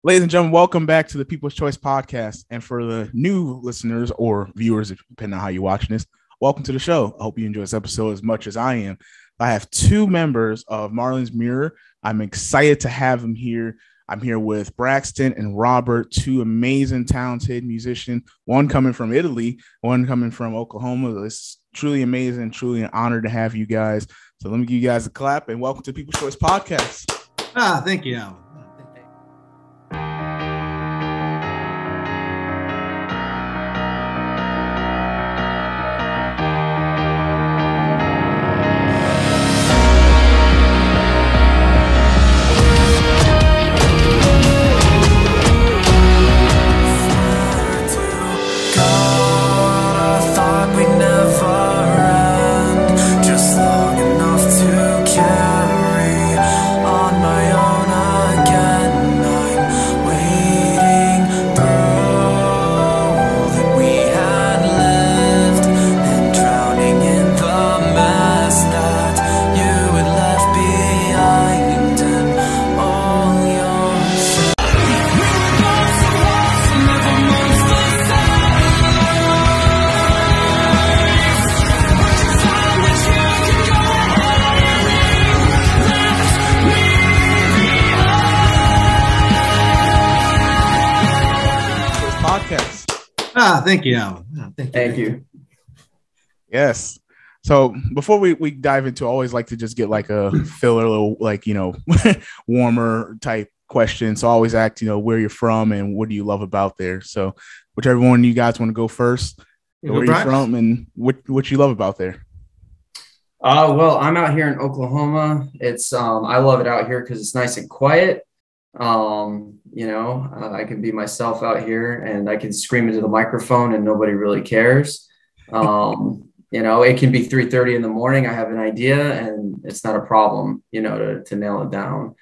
Ladies and gentlemen, welcome back to the People's Choice Podcast. And for the new listeners or viewers, depending on how you're watching this, welcome to the show. I hope you enjoy this episode as much as I am. I have two members of Marlon's Mirror. I'm excited to have them here. I'm here with Braxton and Robert, two amazing, talented musicians, one coming from Italy, one coming from Oklahoma. It's truly amazing, truly an honor to have you guys. So let me give you guys a clap and welcome to the People's Choice Podcast. Thank you, Alan. Thank you, Alan. Thank you. Yes. So before we dive into, I always like to just get like a filler, little warmer type question. So I always ask, where you're from and what do you love about there. So whichever one you guys want to go first, where you're from and what you love about there. Well, I'm out here in Oklahoma. It's I love it out here because it's nice and quiet. I can be myself out here and I can scream into the microphone and nobody really cares. It can be 3:30 in the morning. I have an idea and it's not a problem, to nail it down.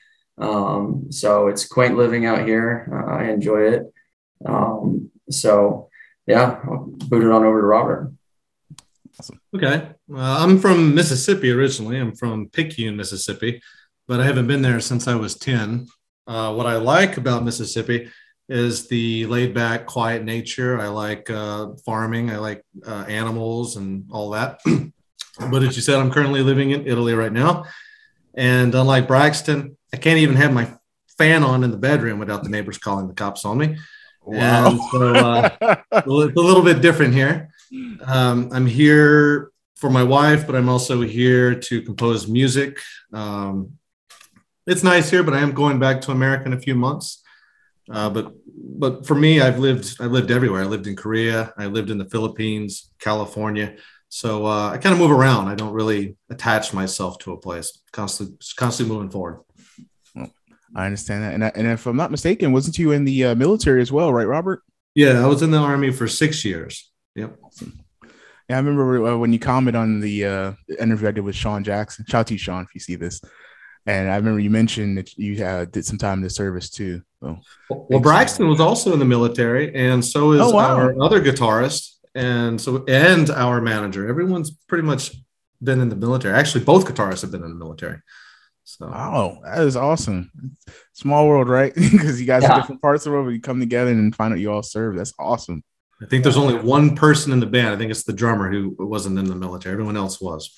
So it's quaint living out here. I enjoy it. I'll boot it on over to Robert. Awesome. Okay. I'm from Mississippi originally. I'm from Picayune, Mississippi, but I haven't been there since I was 10. What I like about Mississippi is the laid back, quiet nature. I like farming. I like animals and all that. But as you said, I'm currently living in Italy right now. And unlike Braxton, I can't even have my fan on in the bedroom without the neighbors calling the cops on me. Wow. And so it's a little bit different here. I'm here for my wife, but I'm also here to compose music. It's nice here, but I am going back to America in a few months. But for me, I've lived everywhere. I lived in Korea. I lived in the Philippines, California. So I kind of move around. I don't really attach myself to a place. Constantly moving forward. Well, I understand that. And if I'm not mistaken, wasn't you in the military as well, right, Robert? Yeah, I was in the Army for 6 years. Yep. Awesome. Yeah, I remember when you commented on the interview I did with Sean Jackson. Shout out to you, Sean, if you see this. And I remember you mentioned that you did some time in the service too. So, well, Braxton was also in the military, and so is our other guitarist, and our manager. Everyone's pretty much been in the military. Actually, both guitarists have been in the military. So, wow, that is awesome. Small world, right? Because you guys are different parts of the world, but you come together and find out you all serve. That's awesome. I think there's only one person in the band. I think it's the drummer who wasn't in the military. Everyone else was.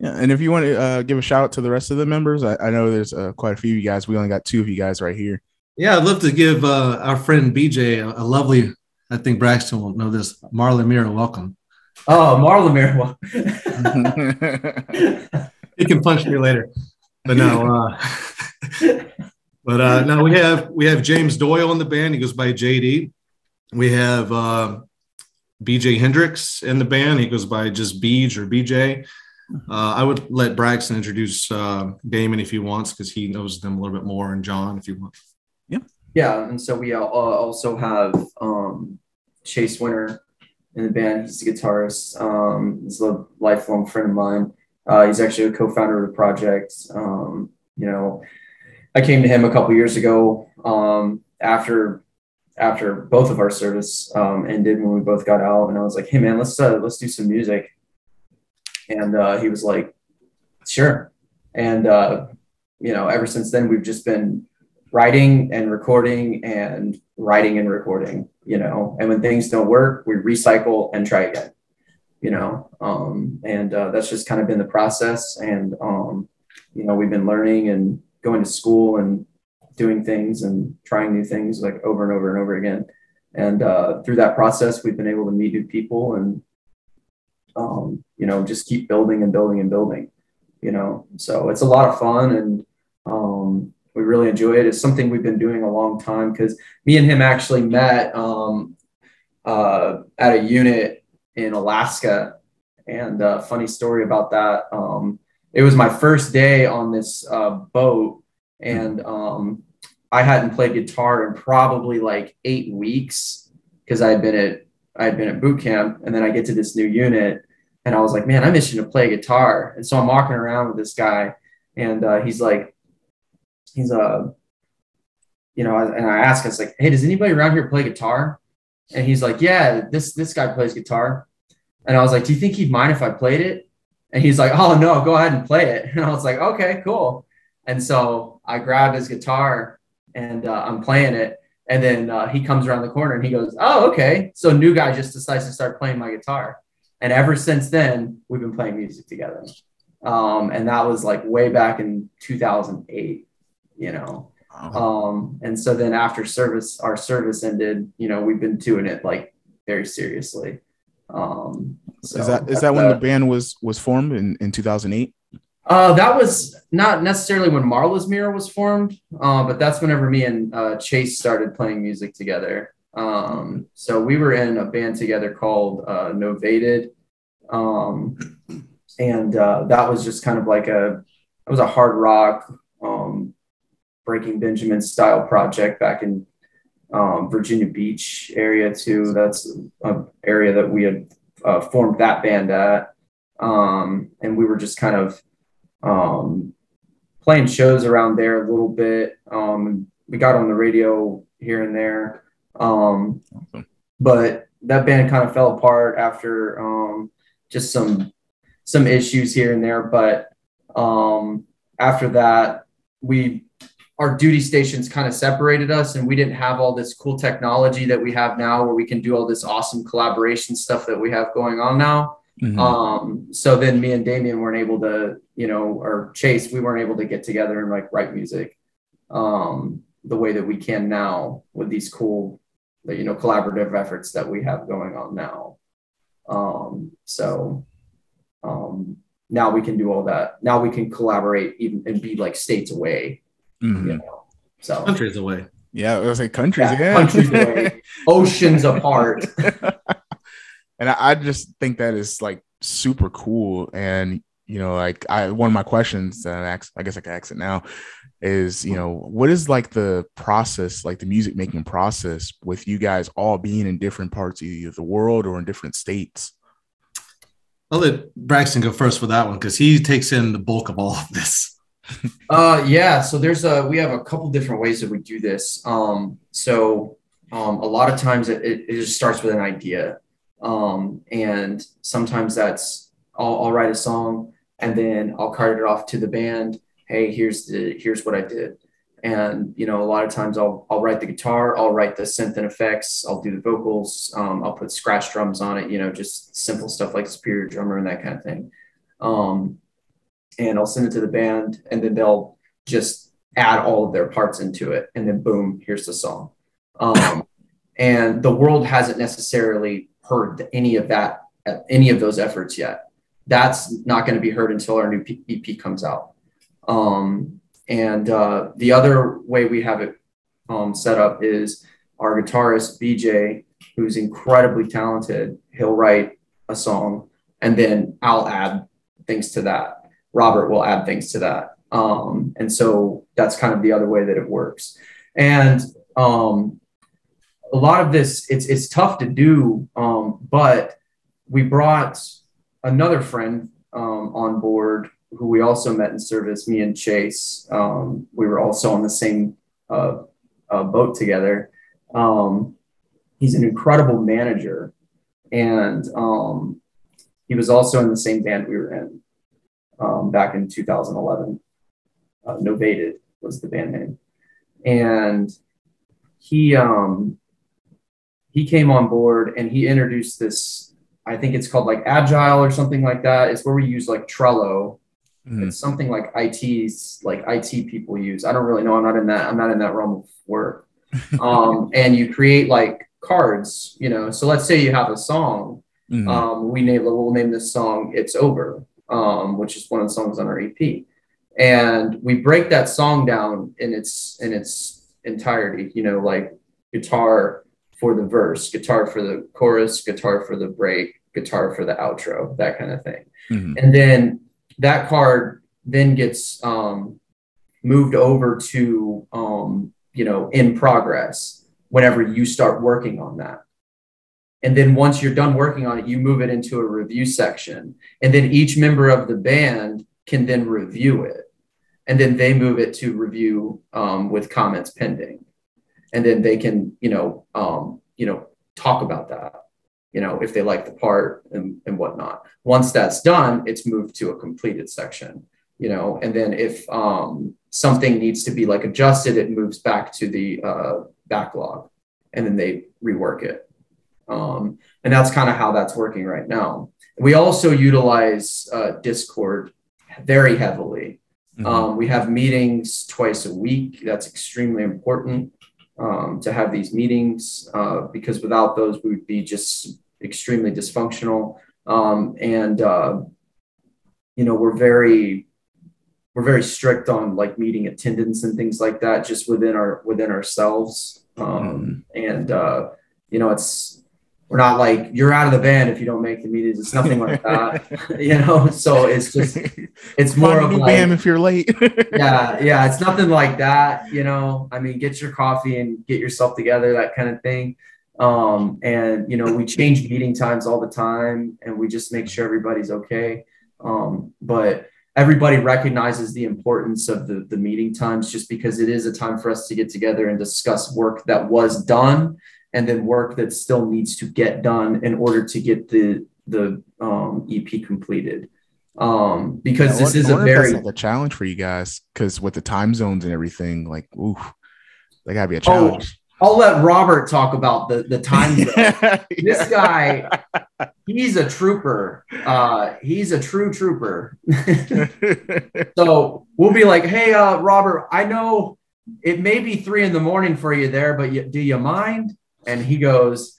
Yeah, and if you want to give a shout out to the rest of the members, I know there's quite a few of you guys. We only got two of you guys right here. Yeah, I'd love to give our friend BJ a lovely, I think Braxton will know this, Marla Mira, welcome. Oh, Marla Mira. He can punch me later. But no, no, we have James Doyle in the band. He goes by JD. We have BJ Hendricks in the band. He goes by just Beej or BJ. I would let Braxton introduce Damon if he wants, because he knows them a little bit more, and John if you want. Yeah, and so we also have Chase Winter in the band. He's the guitarist. He's a lifelong friend of mine. He's actually a co-founder of the project. I came to him a couple years ago after both of our service ended, when we both got out, and I was like, "Hey man, let's do some music." And he was like, "Sure." And ever since then, we've just been writing and recording and writing and recording, and when things don't work, we recycle and try again, and that's just kind of been the process. And, we've been learning and going to school and doing things and trying new things like over and over and over again. And through that process, we've been able to meet new people and, just keep building and building and building, so it's a lot of fun. And we really enjoy it. It's something we've been doing a long time because me and him actually met at a unit in Alaska. And funny story about that. It was my first day on this boat, and I hadn't played guitar in probably like 8 weeks because I had been at boot camp. And then I get to this new unit and I was like, man, I'm itching to play guitar. And so I'm walking around with this guy, and and I asked, I was like, hey, does anybody around here play guitar? And he's like, yeah, this guy plays guitar. And I was like, do you think he'd mind if I played it? And he's like, oh no, go ahead and play it. And I was like, okay, cool. And so I grabbed his guitar and I'm playing it. And then he comes around the corner and he goes, oh, okay. So new guy just decides to start playing my guitar. And ever since then, we've been playing music together. And that was like way back in 2008, and so then after our service ended, we've been doing it like very seriously. So is that when the band was formed in 2008? That was not necessarily when Marla's Mirror was formed, but that's whenever me and Chase started playing music together. So we were in a band together called Novated. And that was just kind of like it was a hard rock, Breaking Benjamin style project back in Virginia Beach area too. That's an area that we had formed that band at. And we were just kind of playing shows around there a little bit. We got on the radio here and there. But that band kind of fell apart after just some issues here and there. But after that, our duty stations kind of separated us, and we didn't have all this cool technology that we have now where we can do all this awesome collaboration stuff that we have going on now. Mm-hmm. So then me and Damien weren't able to, or Chase, we weren't able to get together and like write music the way that we can now with these cool, collaborative efforts that we have going on now. Now we can do all that. Now we can collaborate even and be like states away. Mm-hmm. So countries away. Yeah, I was like countries again. Countries away, oceans apart. And I just think that is like super cool. And one of my questions that I guess I can ask it now is, what is like the process, like the music making process with you guys all being in different parts of either the world or in different states? I'll let Braxton go first for that one because he takes in the bulk of all of this. Yeah. So we have a couple different ways that we do this. A lot of times it just starts with an idea. And sometimes that's I'll write a song and then I'll cart it off to the band. Hey, here's what I did. And, a lot of times I'll write the guitar, I'll write the synth and effects, I'll do the vocals, I'll put scratch drums on it, just simple stuff like Superior Drummer and that kind of thing. And I'll send it to the band and then they'll just add all of their parts into it. And then boom, here's the song. And the world hasn't necessarily heard any of those efforts yet. That's not going to be heard until our new EP comes out. And the other way we have it set up is our guitarist, BJ, who's incredibly talented. He'll write a song and then I'll add things to that. Robert will add things to that. And so that's kind of the other way that it works. And a lot of this, it's tough to do, but we brought another friend on board who we also met in service, me and Chase. We were also on the same boat together. He's an incredible manager, and he was also in the same band we were in back in 2011. Novated was the band name. And he came on board and he introduced this, I think it's called like Agile or something like that. It's where we use like Trello. It's something like IT people use. I don't really know. I'm not in that realm of work. And you create like cards, you know. So let's say you have a song. We'll name this song "It's Over," which is one of the songs on our EP. And we break that song down in its entirety, you know, like guitar for the verse, guitar for the chorus, guitar for the break, guitar for the outro, that kind of thing. And then that card then gets moved over to, you know, in progress whenever you start working on that. And then once you're done working on it, you move it into a review section. And then each member of the band can then review it. And then they move it to review with comments pending. And then they can, you know, talk about that, you know, if they like the part and whatnot. Once that's done, it's moved to a completed section, you know, and then if something needs to be like adjusted, it moves back to the backlog and then they rework it. And that's kind of how that's working right now. We also utilize Discord very heavily. We have meetings twice a week. That's extremely important to have these meetings because without those, we would be just extremely dysfunctional. You know, we're very strict on like meeting attendance and things like that, just within ourselves. You know, we're not like you're out of the band if you don't make the meetings. It's nothing like that, you know. So it's more of like band if you're late. yeah. It's nothing like that, you know. I mean, get your coffee and get yourself together, that kind of thing. And you know, we change meeting times all the time, and we just make sure everybody's okay. But everybody recognizes the importance of the meeting times, just because it is a time for us to get together and discuss work that was done, and then work that still needs to get done in order to get the EP completed. Because this is a challenge for you guys, because with the time zones and everything, like, ooh, that gotta be a challenge. I'll let Robert talk about the time zone. This guy, he's a trooper. He's a true trooper. So we'll be like, hey, Robert, I know it may be 3 a.m. for you there, but do you mind? And he goes,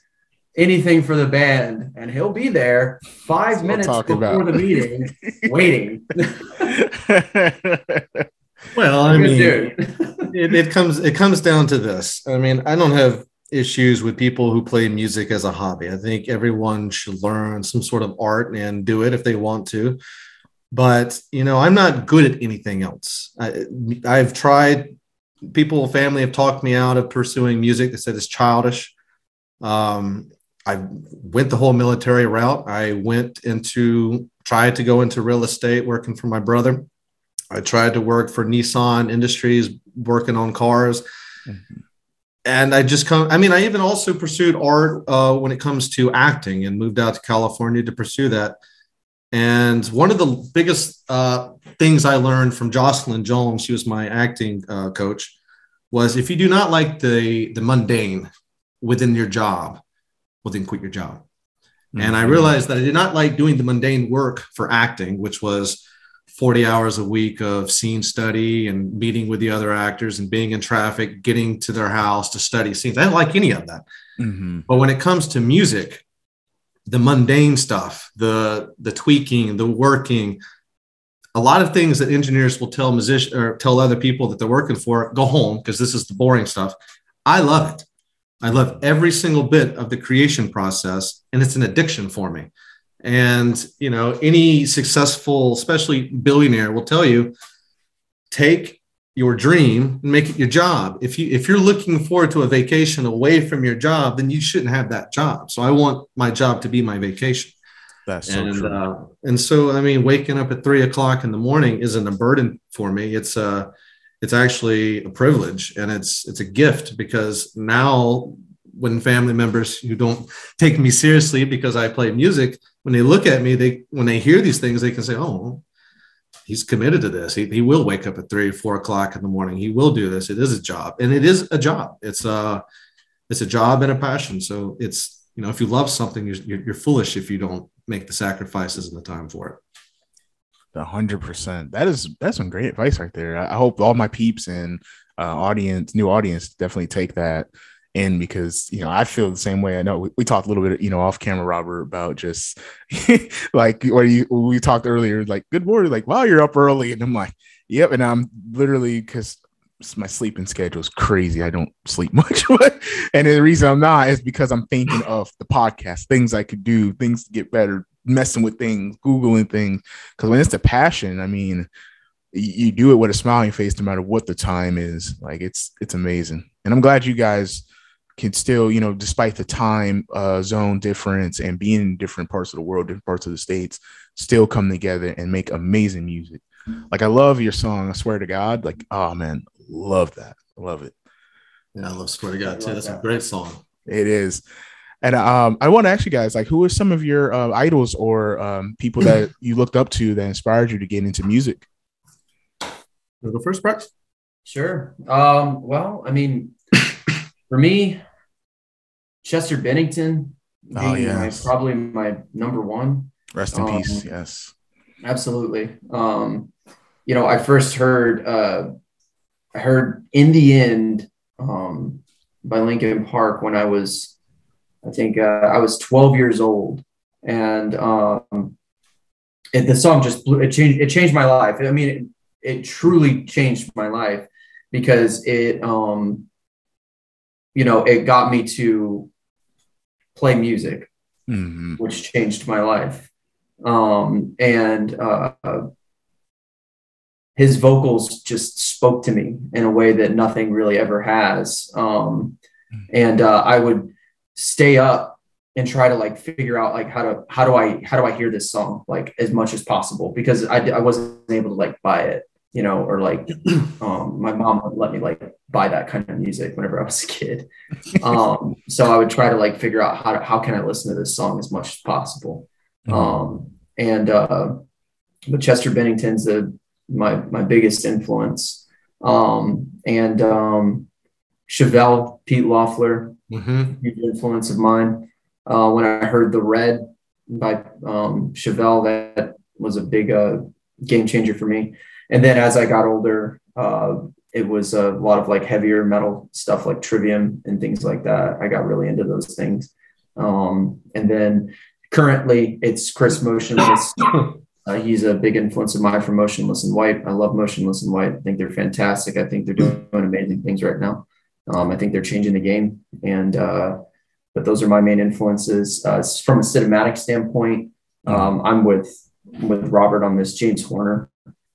anything for the band. And he'll be there 5 minutes before the meeting, waiting. Well, I mean, it comes down to this. I mean, I don't have issues with people who play music as a hobby. I think everyone should learn some sort of art and do it if they want to. But, you know, I'm not good at anything else. I've tried. People, family have talked me out of pursuing music. They said it's childish. I went the whole military route. I tried to go into real estate, working for my brother. I tried to work for Nissan Industries, working on cars. And I even also pursued art when it comes to acting, and moved out to California to pursue that. And one of the biggest things I learned from Jocelyn Jones, she was my acting coach, was if you do not like the mundane within your job, well, then quit your job. And I realized that I did not like doing the mundane work for acting, which was 40 hours a week of scene study and meeting with the other actors and being in traffic, getting to their house to study scenes. I didn't like any of that. But when it comes to music, the mundane stuff, the tweaking, the working, a lot of things that engineers will tell musicians or tell other people that they're working for, go home because this is the boring stuff. I love it. I love every single bit of the creation process, and it's an addiction for me. And, you know, any successful, especially billionaire, will tell you, take your dream and make it your job. If you're looking forward to a vacation away from your job, then you shouldn't have that job. So I want my job to be my vacation. That's so true. And so, I mean, waking up at 3 o'clock in the morning isn't a burden for me. It's actually a privilege, and it's a gift, because now when family members who don't take me seriously because I play music, when they look at me, when they hear these things, they can say, oh, he's committed to this. He will wake up at 3 or 4 o'clock in the morning. He will do this. It is a job, and it is a job. It's a job and a passion. So it's, if you love something, you're foolish if you don't make the sacrifices and the time for it. 100%. That's some great advice right there. I hope all my peeps and new audience definitely take that in, because I feel the same way. I know we talked a little bit off camera, Robert, about just like we talked earlier, like, good morning, like, wow, you're up early, and I'm like, yep. And I'm literally, because my sleeping schedule is crazy, I don't sleep much. And the reason I'm not is because I'm thinking of the podcast, things I could do, things to get better, messing with things, Googling things. Because when it's the passion, I mean, you do it with a smiling face no matter what the time is. Like, it's amazing. And I'm glad you guys can still, despite the time zone difference and being in different parts of the world, different parts of the states, still come together and make amazing music. Like, I love your song, I Swear to God. Like, oh man, love that. I love it. Yeah, I love Swear to God too. That's a great song. It is. And I want to ask you guys, like, who are some of your idols or people that you looked up to that inspired you to get into music? You go first, Brax? Sure. Well, I mean, for me, Chester Bennington, yes. probably my number one. Rest in peace. Yes, absolutely. I first heard In the End by Linkin Park when I was 12 years old, and the song just it changed my life. I mean, it truly changed my life, because it it got me to play music, which changed my life. And his vocals just spoke to me in a way that nothing really ever has. And I would stay up and try to like figure out like how do I hear this song like as much as possible, because I wasn't able to like buy it, or like my mom would let me like buy that kind of music whenever I was a kid. So I would try to like figure out how can I listen to this song as much as possible. But Chester Bennington's my biggest influence. Chevelle, Pete Loeffler, huge influence of mine. When I heard The Red by Chevelle, that was a big game changer for me. And then as I got older, it was a lot of like heavier metal stuff like Trivium and things like that. I got really into those things. And then currently it's Chris Motionless. He's a big influence of mine from Motionless in White. I love Motionless in White. I think they're fantastic. I think they're doing amazing things right now. I think they're changing the game. But those are my main influences. From a cinematic standpoint, I'm with Robert on this, James Horner.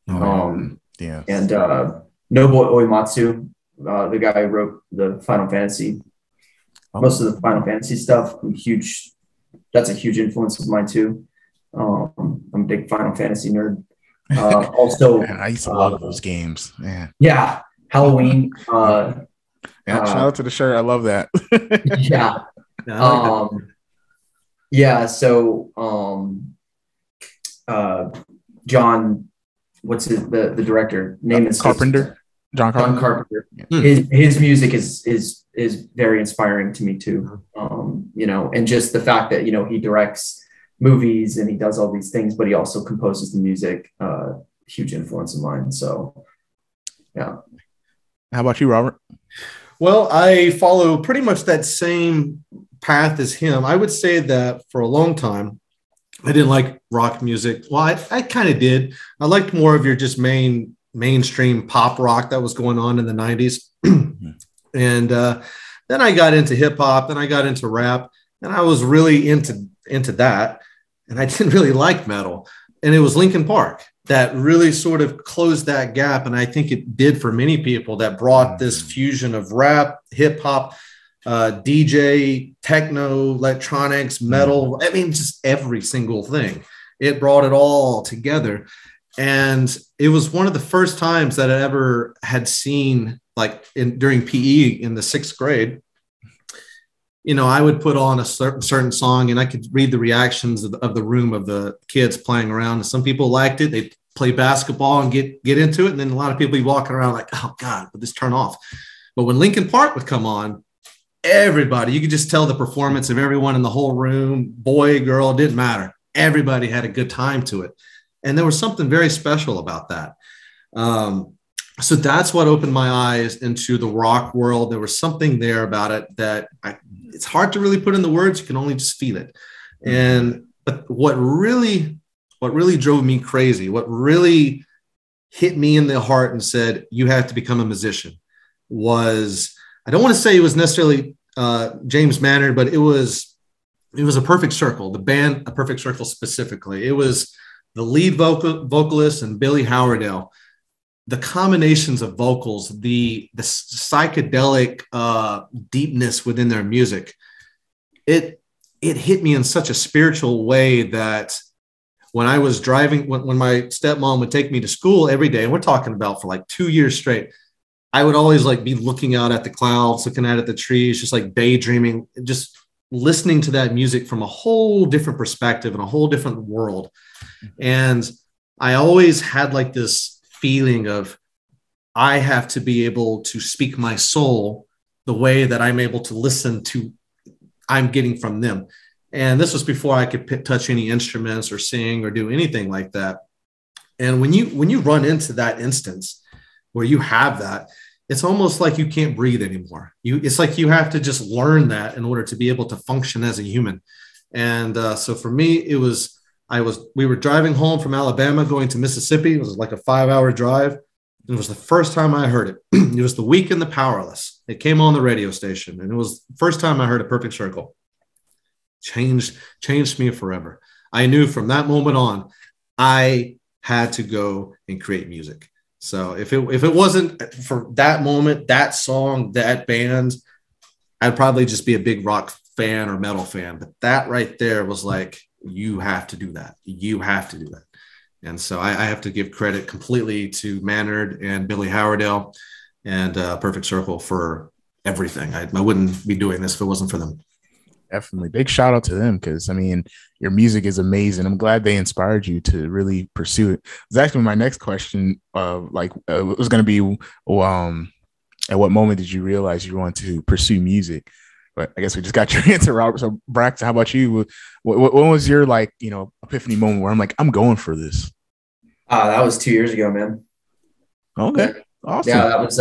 And Nobuo Uematsu, the guy who wrote the Final Fantasy, most of the Final Fantasy stuff. That's a huge influence of mine too. I'm a big Final Fantasy nerd. Also, man, I used to love those games, man. Yeah, Halloween. Shout out to the shirt. I love that. Yeah. So John, what's the director name? Is Carpenter. John Carpenter. Yeah. His music is very inspiring to me too. And just the fact that he directs movies and he does all these things, but he also composes the music. Huge influence of mine. So, yeah. How about you, Robert? Well, I follow pretty much that same path as him. I would say that for a long time, I didn't like rock music. Well, I kind of did. I liked more of your just mainstream pop rock that was going on in the 90s. And then I got into hip hop, then I got into rap, and I was really into that. And I didn't really like metal. And it was Linkin Park that really sort of closed that gap. And I think it did for many people, that brought this fusion of rap, hip hop, DJ, techno, electronics, metal. I mean, just every single thing. It brought it all together. And it was one of the first times that I ever had seen, like during PE in the 6th grade, I would put on a certain song and I could read the reactions of the room of the kids playing around. And some people liked it. They play basketball and get into it. And then a lot of people be walking around like, oh God, would this turn off? But when Linkin Park would come on, everybody, you could just tell the performance of everyone in the whole room, boy, girl, it didn't matter. Everybody had a good time to it. And there was something very special about that. So that's what opened my eyes into the rock world. There was something there about it that it's hard to really put in the words. You can only just feel it. But what really drove me crazy, what really hit me in the heart and said, you have to become a musician was, I don't want to say it was necessarily James Maynard, but it was A Perfect Circle, the band A Perfect Circle specifically. It was the lead vocalist and Billy Howerdale. The combinations of vocals, the psychedelic deepness within their music, it hit me in such a spiritual way that when I was driving, when my stepmom would take me to school every day, and we're talking about for like 2 years straight, I would always like be looking out at the clouds, looking out at the trees, just like daydreaming, just listening to that music from a whole different perspective and a whole different world. And I always had like this feeling of, I have to be able to speak my soul the way that I'm able to listen to, I'm getting from them. And this was before I could touch any instruments or sing or do anything like that. And when you run into that instance where you have that, it's almost like you can't breathe anymore. It's like you have to just learn that in order to be able to function as a human. And so for me, we were driving home from Alabama going to Mississippi. It was like a 5-hour drive. It was the first time I heard it. It was The Weak and the Powerless. It came on the radio station, and it was the first time I heard A Perfect Circle. Changed me forever. I knew from that moment on, I had to go and create music. So if it wasn't for that moment, that song, that band, I'd probably just be a big rock fan or metal fan. But that right there was like, you have to do that. You have to do that. And so I have to give credit completely to Maynard and Billy Howerdale and Perfect Circle for everything. I wouldn't be doing this if it wasn't for them. Definitely. Big shout out to them, because I mean, your music is amazing. I'm glad they inspired you to really pursue it. It's actually my next question. It was going to be, at what moment did you realize you wanted to pursue music? But I guess we just got your answer, Robert. So Braxton, how about you? What was your epiphany moment where I'm like, I'm going for this? That was 2 years ago, man. Okay. Awesome. Yeah, that was,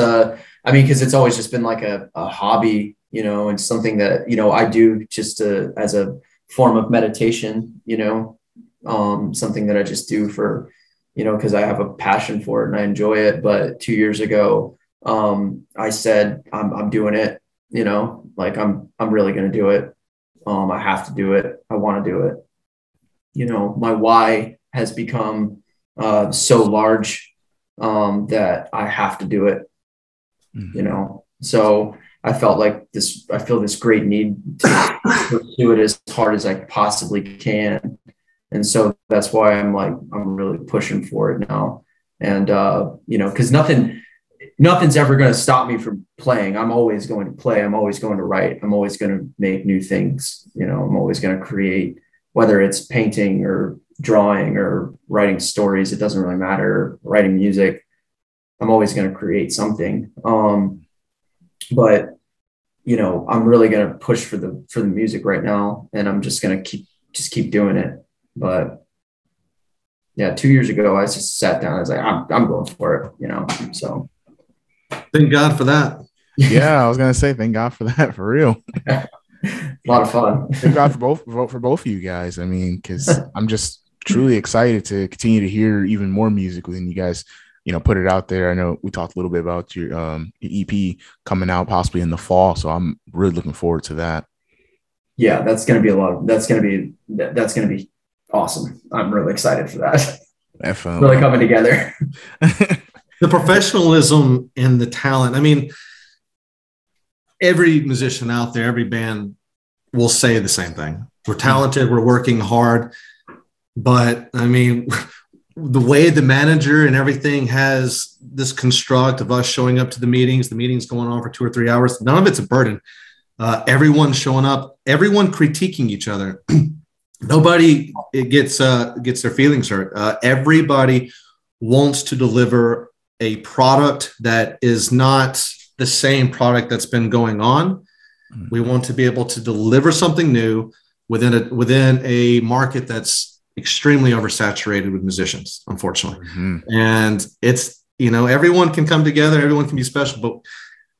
because it's always just been like a hobby, and something that, I do just as a form of meditation, something that I just do for, because I have a passion for it and I enjoy it. But 2 years ago, I said, I'm doing it, I'm really going to do it. I have to do it. I want to do it. My why has become so large that I have to do it, so I feel this great need to pursue it as hard as I possibly can. And so that's why I'm really pushing for it now. And, because nothing's ever going to stop me from playing. I'm always going to play. I'm always going to write. I'm always going to make new things. I'm always going to create, whether it's painting or drawing or writing stories. It doesn't really matter. Writing music. I'm always going to create something. But I'm really going to push for the music right now, and I'm just going to keep doing it. But yeah, 2 years ago, I just sat down. I was like, I'm going for it, so. Thank God for that. Yeah, I was going to say, thank God for that, for real. A lot of fun. Thank God for both of you guys. I mean, because I'm just truly excited to continue to hear even more music when you guys, put it out there. I know we talked a little bit about your EP coming out possibly in the fall, so I'm really looking forward to that. Yeah, that's going to be awesome. I'm really excited for that. Definitely. Really coming together. The professionalism and the talent. I mean, every musician out there, every band will say the same thing. We're talented, we're working hard, but I mean, the way the manager and everything has this construct of us showing up to the meetings going on for 2 or 3 hours, none of it's a burden. Everyone showing up, everyone critiquing each other. Nobody gets their feelings hurt. Everybody wants to deliver a product that is not the same product that's been going on. We want to be able to deliver something new within a market that's extremely oversaturated with musicians, unfortunately. And it's, everyone can come together, everyone can be special, but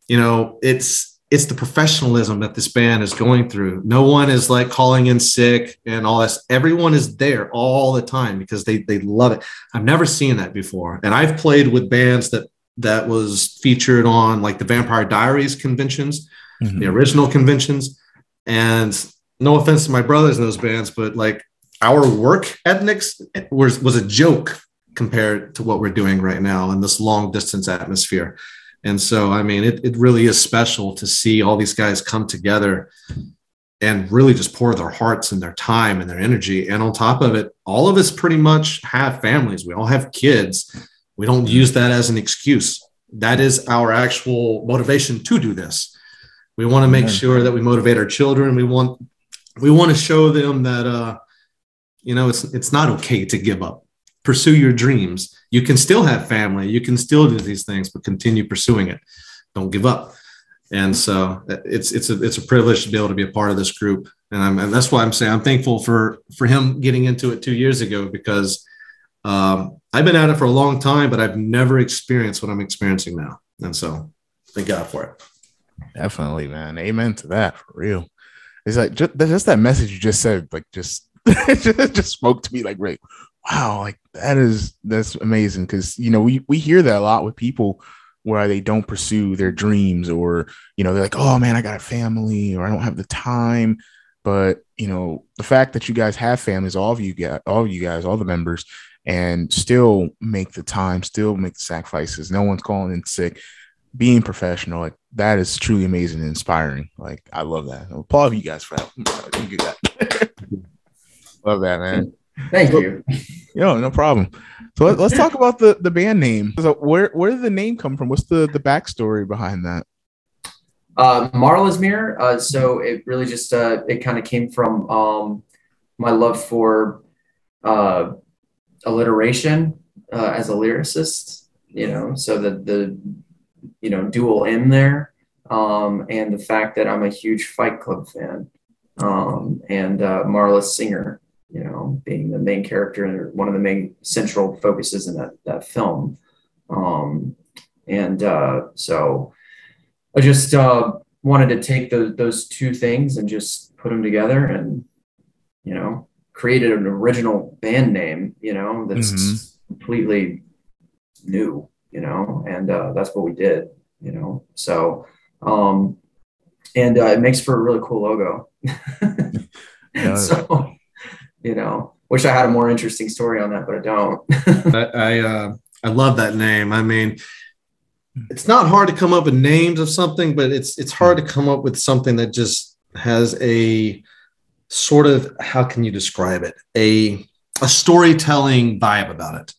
it's the professionalism that this band is going through. No one is like calling in sick and all this. Everyone is there all the time because they love it. I've never seen that before. And I've played with bands that was featured on like the Vampire Diaries conventions, the original conventions. And no offense to my brothers in those bands, but like our work ethics was a joke compared to what we're doing right now in this long distance atmosphere. And so, I mean, it really is special to see all these guys come together and really just pour their hearts and their time and their energy. And on top of it, all of us pretty much have families. We all have kids. We don't use that as an excuse. That is our actual motivation to do this. We want to make sure that we motivate our children. We want to show them that, it's not okay to give up. Pursue your dreams. You can still have family. You can still do these things, but continue pursuing it. Don't give up. And so it's a privilege to be able to be a part of this group. And that's why I'm saying I'm thankful for him getting into it 2 years ago, because I've been at it for a long time, but I've never experienced what I'm experiencing now. And so thank God for it. Definitely, man. Amen to that, for real. It's like just that message you just said, like just just spoke to me like, right. Wow, like that's amazing, because we hear that a lot with people where they don't pursue their dreams, or they're like, oh man, I got a family, or I don't have the time. But the fact that you guys have families, all of you guys, all the members, and still make the time, still make the sacrifices. No one's calling in sick, being professional, like that is truly amazing and inspiring. Like I love that. I applaud you guys for that. You do that. Love that, man. Thank you. No problem. So let's talk about the band name. So where did the name come from? What's the backstory behind that? Marla's Mirror. So it really just it kind of came from my love for alliteration as a lyricist. So the dual M there, and the fact that I'm a huge Fight Club fan, and Marla's singer, being the main character and one of the main central focuses in that film. So I just wanted to take those two things and just put them together and, created an original band name, that's completely new, and that's what we did, so, and it makes for a really cool logo. So, wish I had a more interesting story on that, but I don't. I love that name. I mean, it's not hard to come up with names of something, but it's hard to come up with something that just has a sort of, how can you describe it? A storytelling vibe about it.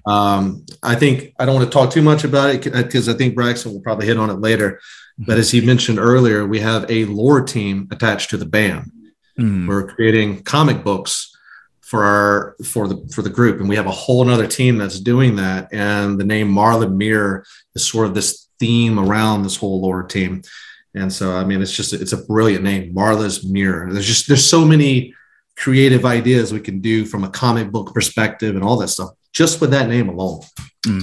I think I don't want to talk too much about it because I think Braxton will probably hit on it later. But as he mentioned earlier, we have a lore team attached to the band. We're creating comic books for the group, and we have a whole another team that's doing that. And the name Marla Mirror is sort of this theme around this whole lore team. And so, I mean, it's a brilliant name, Marla's Mirror. There's so many creative ideas we can do from a comic book perspective and all that stuff just with that name alone.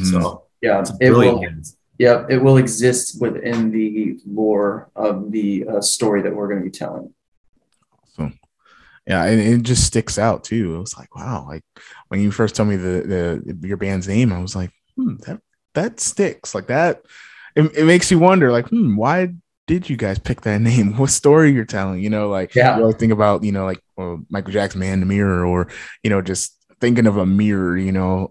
So yeah, it will exist within the lore of the story that we're going to be telling. Awesome. Yeah, and it just sticks out too. It was like, wow, like when you first told me your band's name, I was like, that sticks like that. It makes you wonder, like, why did you guys pick that name? What story you're telling? You always think about, like Michael Jackson, Man in the Mirror, or just thinking of a mirror, and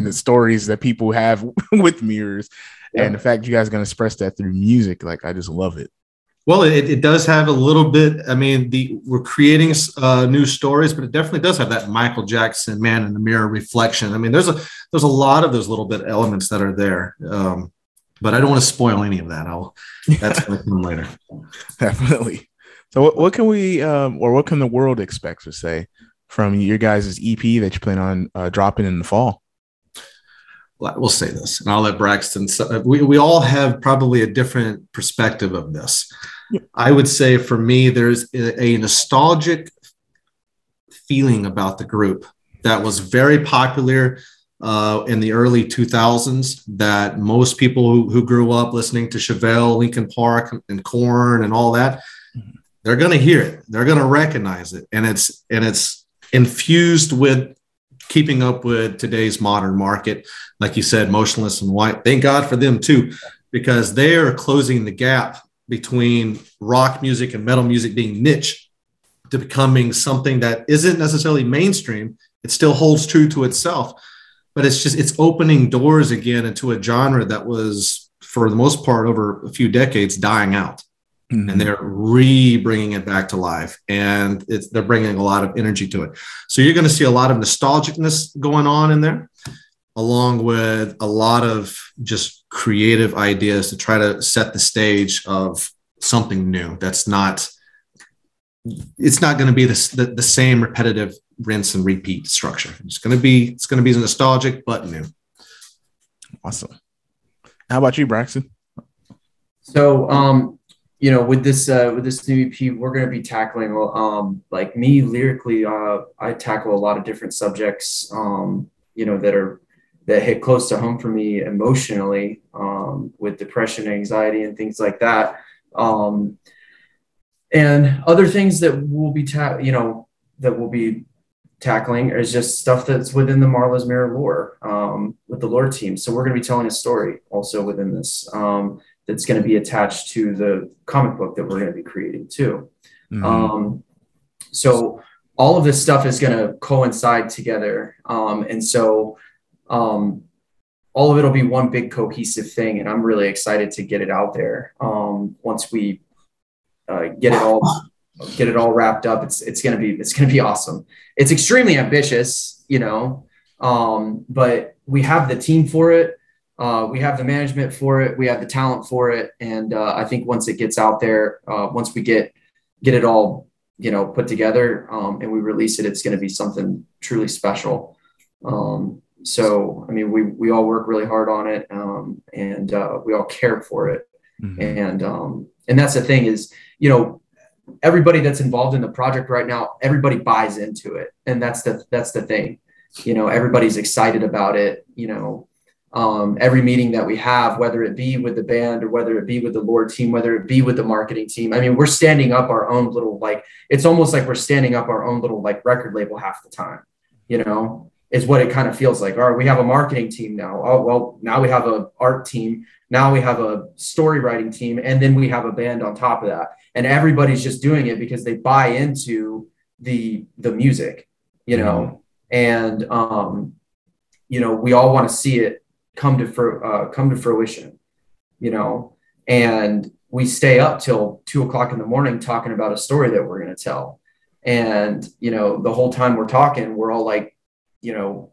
the stories that people have with mirrors, and the fact you guys are going to express that through music, like I just love it. Well, it does have a little bit. I mean, we're creating new stories, but it definitely does have that Michael Jackson Man in the Mirror reflection. I mean, there's a lot of those little bit elements that are there, but I don't want to spoil any of that. That's going to come later. Definitely. So, what can we or what can the world expect to say from your guys' EP that you plan on dropping in the fall? we'll say this, and I'll let Braxton. We all have probably a different perspective of this. Yep. I would say for me, there's a nostalgic feeling about the group that was very popular in the early 2000s, that most people who grew up listening to Chevelle, Linkin Park, and Korn and all that, they're going to hear it. They're going to recognize it. And it's infused with keeping up with today's modern market. Like you said, Motionless in White. Thank God for them too, because they are closing the gap between rock music and metal music being niche to becoming something that isn't necessarily mainstream. It still holds true to itself, but it's opening doors again into a genre that was, for the most part, over a few decades, dying out. Mm-hmm. And they're bringing it back to life, and they're bringing a lot of energy to it. So you're going to see a lot of nostalgicness going on in there, along with a lot of just creative ideas to try to set the stage of something new. It's not going to be the same repetitive rinse and repeat structure. It's going to be nostalgic but new. Awesome. How about you, Braxton? So, with this new EP, we're going to be tackling, like me lyrically, I tackle a lot of different subjects, that hit close to home for me emotionally, with depression, anxiety, and things like that. And other things that we'll be tackling is just stuff that's within the Marla's Mirror lore, with the lore team. So we're going to be telling a story also within this, that's going to be attached to the comic book that we're going to be creating too. Mm-hmm. So all of this stuff is going to coincide together. And so all of it will be one big cohesive thing. And I'm really excited to get it out there. Once we get it all wrapped up, it's going to be awesome. It's extremely ambitious, but we have the team for it. We have the management for it. We have the talent for it. And I think once it gets out there, once we get it all, put together, and we release it, it's going to be something truly special. So, I mean, we all work really hard on it, and we all care for it. Mm-hmm. And that's the thing is, everybody that's involved in the project right now, everybody buys into it. And that's the thing, everybody's excited about it, every meeting that we have, whether it be with the band or whether it be with the lore team, whether it be with the marketing team. I mean, we're standing up our own little, it's almost like we're standing up our own little, record label half the time, is what it kind of feels like. All right, we have a marketing team now. Oh, well, now we have an art team. Now we have a story writing team. And then we have a band on top of that. And everybody's just doing it because they buy into the music, and, we all want to see it come to fruition, and we stay up till 2:00 in the morning talking about a story that we're going to tell. And, the whole time we're talking, we're all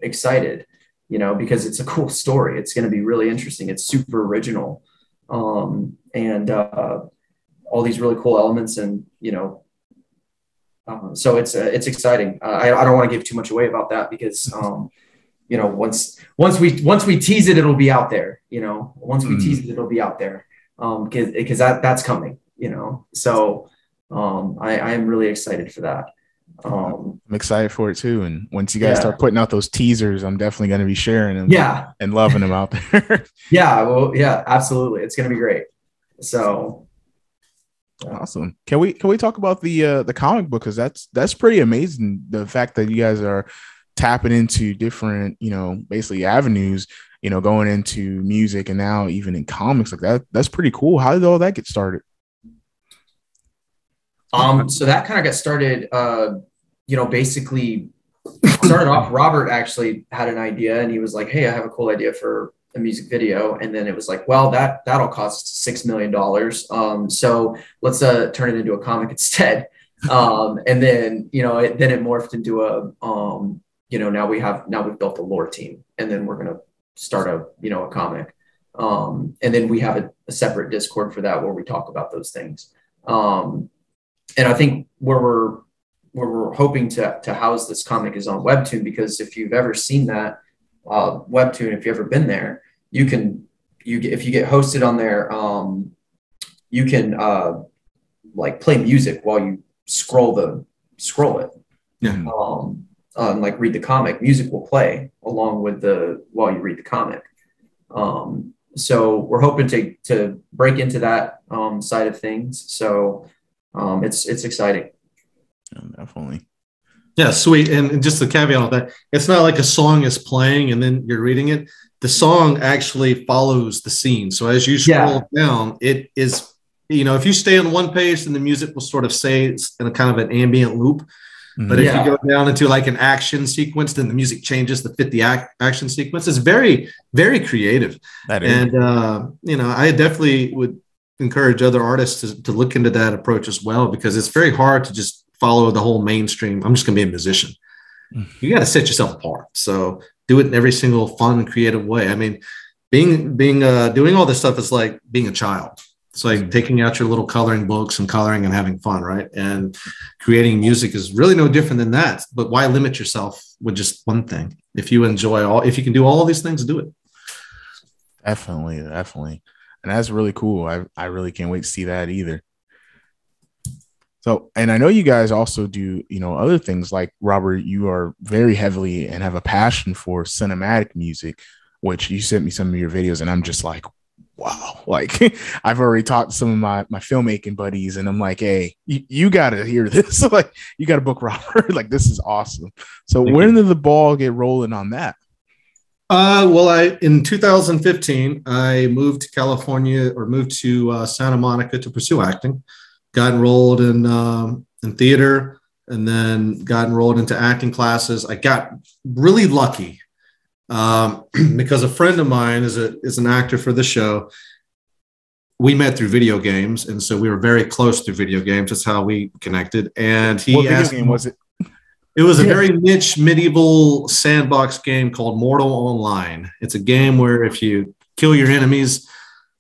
excited, because it's a cool story. It's going to be really interesting. It's super original. And all these really cool elements, and, so it's exciting. I don't want to give too much away about that because, once we tease it, it'll be out there, once we tease it, it'll be out there. Because that's coming, so, I am really excited for that. I'm excited for it too. And once you guys start putting out those teasers, I'm definitely going to be sharing them and loving them out there. Yeah, absolutely. It's going to be great. So awesome. Can we talk about the comic book? Cause that's pretty amazing. The fact that you guys are tapping into different, basically avenues, going into music and now even in comics like that. That's pretty cool. How did all that get started? So that kind of got started, basically started off, Robert actually had an idea and he was like, hey, I have a cool idea for a music video. And then it was like, well, that'll cost $6 million. So let's turn it into a comic instead. And then, it morphed into now we've built a lore team, and then we're going to start a comic. And then we have a separate Discord for that where we talk about those things. And I think where we're hoping to house this comic is on Webtoon, because if you've ever seen that, webtoon, if you've ever been there, if you get hosted on there, you can like play music while you scroll it. Yeah. And like read the comic. Music will play along with while you read the comic. So we're hoping to break into that side of things. So it's exciting. Yeah, definitely. Yeah, sweet. And just the caveat of that, it's not like a song is playing and then you're reading it. The song actually follows the scene. So as you scroll down, it is, if you stay on one page, then the music will sort of stay in a kind of an ambient loop. But if you go down into like an action sequence, then the music changes to fit the action sequence. It's very, very creative. And, I definitely would encourage other artists to look into that approach as well, because it's very hard to just follow the whole mainstream. I'm just going to be a musician. You got to set yourself apart. So do it in every single fun and creative way. I mean, doing all this stuff is like being a child. It's like taking out your little coloring books and coloring and having fun, right? And creating music is really no different than that. But why limit yourself with just one thing? If you can do all these things, do it. Definitely. And that's really cool. I really can't wait to see that either. So, and I know you guys also do, other things like Robert, you are very heavily and have a passion for cinematic music, which you sent me some of your videos and I'm just like, wow. Like I've already talked to some of my filmmaking buddies and I'm like, hey, you got to hear this. Like you got to book Robert. Like this is awesome. So when did the ball get rolling on that? In 2015, I moved to California or moved to Santa Monica to pursue acting. Got enrolled in theater and then got enrolled into acting classes. I got really lucky because a friend of mine is an actor for the show. We met through video games, and so we were very close through video games. That's how we connected. And he asked, what video game was it? It was a very niche medieval sandbox game called Mortal Online. It's a game where if you kill your enemies,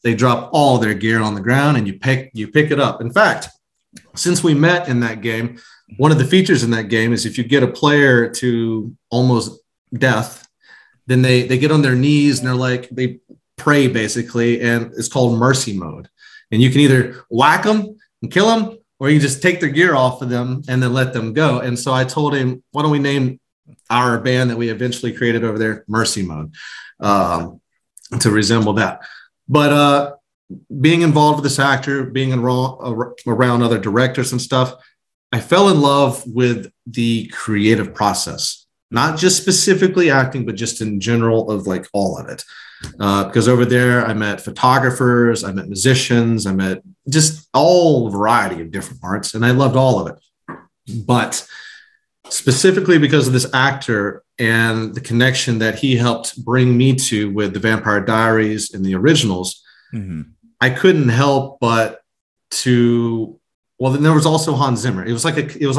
they drop all their gear on the ground and you pick it up. In fact, since we met in that game, one of the features in that game is if you get a player to almost death, then they get on their knees and they pray basically, and it's called mercy mode. And you can either whack them and kill them, or you just take their gear off of them and then let them go. And so I told him, why don't we name our band that we eventually created over there Mercy Mode to resemble that. But being involved with this actor, being around other directors and stuff, I fell in love with the creative process, not just specifically acting, but just in general of like all of it. Because over there, I met photographers, I met musicians, I met just all variety of different arts, and I loved all of it. But specifically because of this actor and the connection that he helped bring me to with the Vampire Diaries and the originals, I couldn't help but then there was also Hans Zimmer. It was like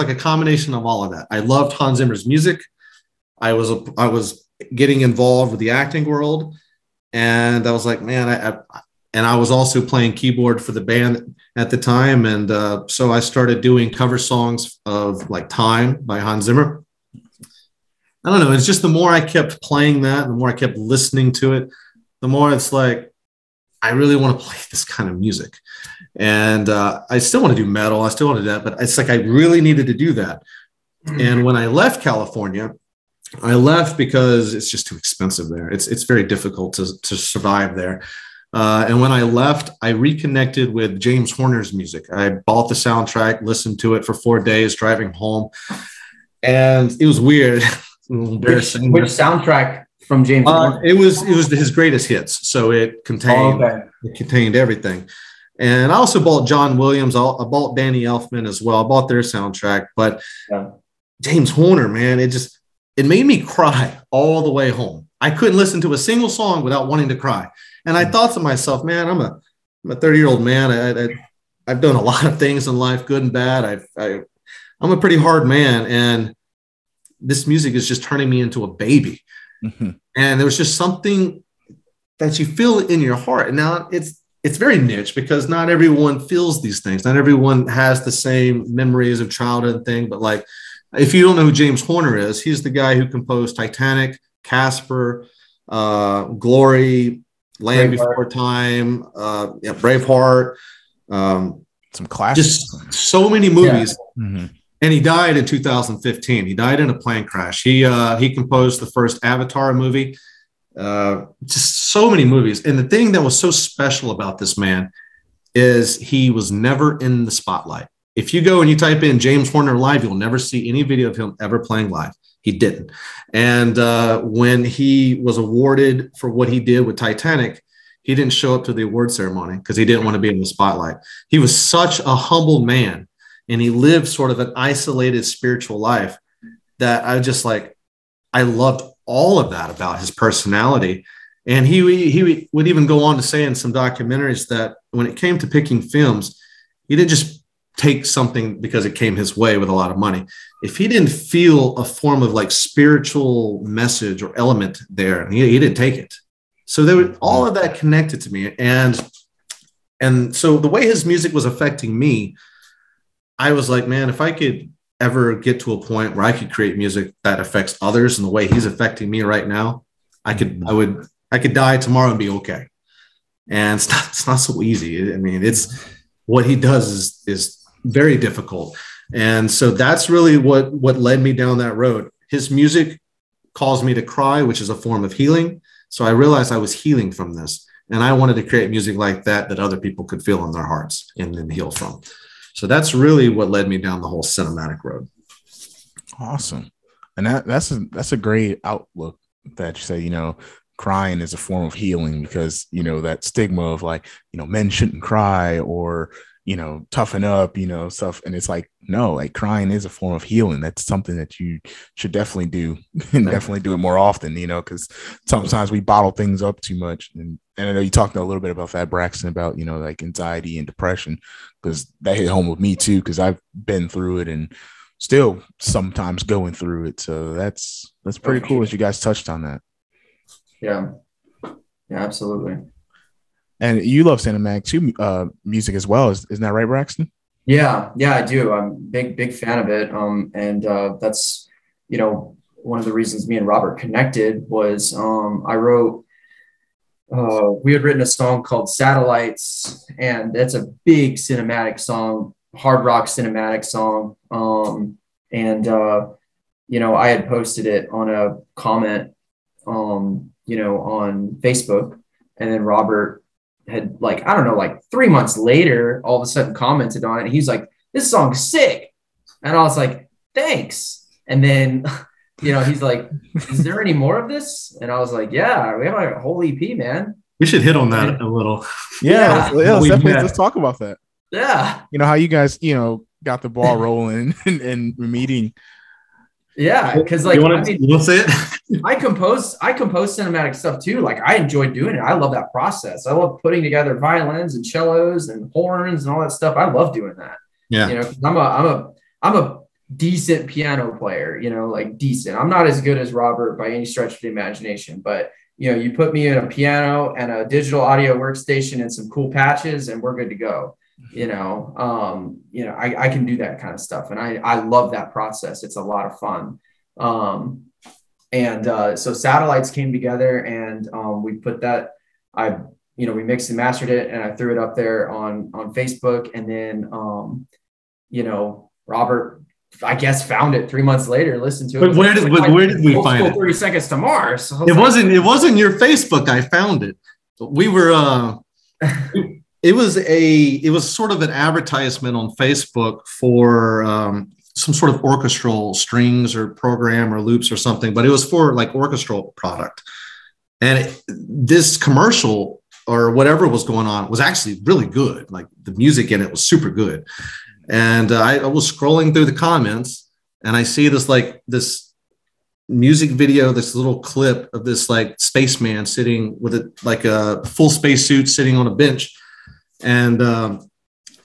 a combination of all of that. I loved Hans Zimmer's music. I was getting involved with the acting world, and I was like, man, I was also playing keyboard for the band at the time. And so I started doing cover songs of like Time by Hans Zimmer. I don't know. It's just the more I kept playing that, the more I kept listening to it, the more it's like, I really want to play this kind of music. And I still want to do metal. I still want to do that, but it's like, I really needed to do that. And when I left California, I left because it's just too expensive there. It's very difficult to survive there. And when I left, I reconnected with James Horner's music. I bought the soundtrack, listened to it for 4 days driving home. And it was weird. Embarrassing. Which soundtrack from James Horner? It was his greatest hits. So it contained everything. And I also bought John Williams. I bought Danny Elfman as well. I bought their soundtrack. But James Horner, man, it made me cry all the way home. I couldn't listen to a single song without wanting to cry. And I thought to myself, man, I'm a 30-year-old man. I've done a lot of things in life, good and bad. I'm a pretty hard man. And this music is just turning me into a baby. And there was just something that you feel in your heart. And now it's very niche because not everyone feels these things. Not everyone has the same memories of childhood and thing. But like, if you don't know who James Horner is, he's the guy who composed Titanic, Casper, Glory, Land Before Time, Braveheart. Some classics. Just so many movies. Yeah. Mm-hmm. And he died in 2015. He died in a plane crash. He composed the first Avatar movie. Just so many movies. And the thing that was so special about this man is he was never in the spotlight. If you go and you type in James Horner live, you'll never see any video of him ever playing live. He didn't. And when he was awarded for what he did with Titanic, he didn't show up to the award ceremony because he didn't want to be in the spotlight. He was such a humble man, and he lived sort of an isolated spiritual life that I loved all of that about his personality. And he would even go on to say in some documentaries that when it came to picking films, he didn't just take something because it came his way with a lot of money. If he didn't feel a form of like spiritual message or element there, he didn't take it. So there was all of that connected to me. And so the way his music was affecting me, I was like, man, if I could ever get to a point where I could create music that affects others in the way he's affecting me right now, I could die tomorrow and be okay. And it's not so easy. I mean, it's what he does is very difficult. And so that's really what led me down that road. His music caused me to cry, which is a form of healing. So I realized I was healing from this. And I wanted to create music like that other people could feel in their hearts and then heal from. So that's really what led me down the whole cinematic road. Awesome. And that's a great outlook that you say, crying is a form of healing, because, that stigma of like, men shouldn't cry, or, toughen up, stuff. And it's like, no, like crying is a form of healing. That's something that you should definitely do, and definitely do it more often, because sometimes we bottle things up too much. And I know you talked a little bit about that, Braxton, about, like anxiety and depression, because that hit home with me too, because I've been through it and still sometimes going through it. So that's pretty cool that you guys touched on that. Yeah, absolutely. And you love cinematic too, music as well. Isn't that right, Braxton? Yeah, I do. I'm big fan of it. And that's, one of the reasons me and Robert connected was I wrote, we had written a song called Satellites, and that's a big cinematic song, hard rock cinematic song. I had posted it on a comment, on Facebook, and then Robert had 3 months later, all of a sudden commented on it. And he's like, "This song's sick." And I was like, "Thanks." And then, he's like, "Is there any more of this?" And I was like, "Yeah, we have a whole EP, man." We should hit on that a little. Yeah. Let's talk about that. Yeah. How you guys, got the ball rolling and meeting. Yeah, because you'll say it. I compose cinematic stuff too. Like, I enjoy doing it. I love that process. I love putting together violins and cellos and horns and all that stuff. I love doing that. Yeah. 'Cause I'm a decent piano player, decent. I'm not as good as Robert by any stretch of the imagination, but you put me in a piano and a digital audio workstation and some cool patches and we're good to go. I can do that kind of stuff. And I love that process. It's a lot of fun. So Satellites came together, and we put that, we mixed and mastered it, and I threw it up there on Facebook. And then, Robert, I guess, found it 3 months later, listened to it. But where did we find it? 30 Seconds to Mars. So it wasn't your Facebook. I found it. We were, It was sort of an advertisement on Facebook for some sort of orchestral strings or program or loops or something, but it was for like orchestral product. And this commercial or whatever was going on was actually really good. Like, the music in it was super good. And I was scrolling through the comments, and I see this music video, this little clip of this like spaceman sitting with a full spacesuit sitting on a bench. And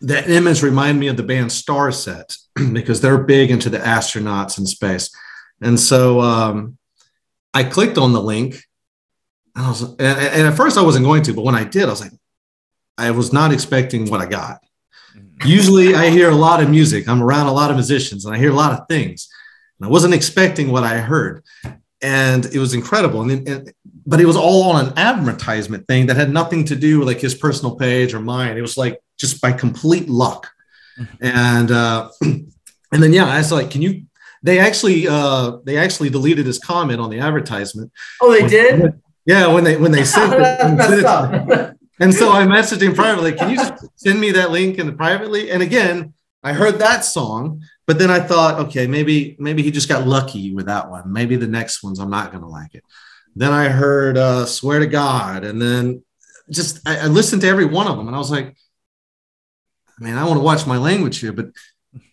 that image reminded me of the band Starset, because they're big into the astronauts in space. And so I clicked on the link, and at first I wasn't going to, but when I did, I was like, I was not expecting what I got. Usually I hear a lot of music. I'm around a lot of musicians and I hear a lot of things. And I wasn't expecting what I heard. and it was incredible. But it was all on an advertisement thing that had nothing to do with like his personal page or mine. It was like just by complete luck. And then, yeah, I was like, they actually deleted his comment on the advertisement. Oh, they did? Yeah. When they sent it. And so I messaged him privately, can you just send me that link privately? And again, I heard that song, but then I thought, okay, maybe he just got lucky with that one. Maybe the next ones, I'm not going to like it. Then I heard Swear to God. And then I listened to every one of them. And I was like, man, I want to watch my language here. But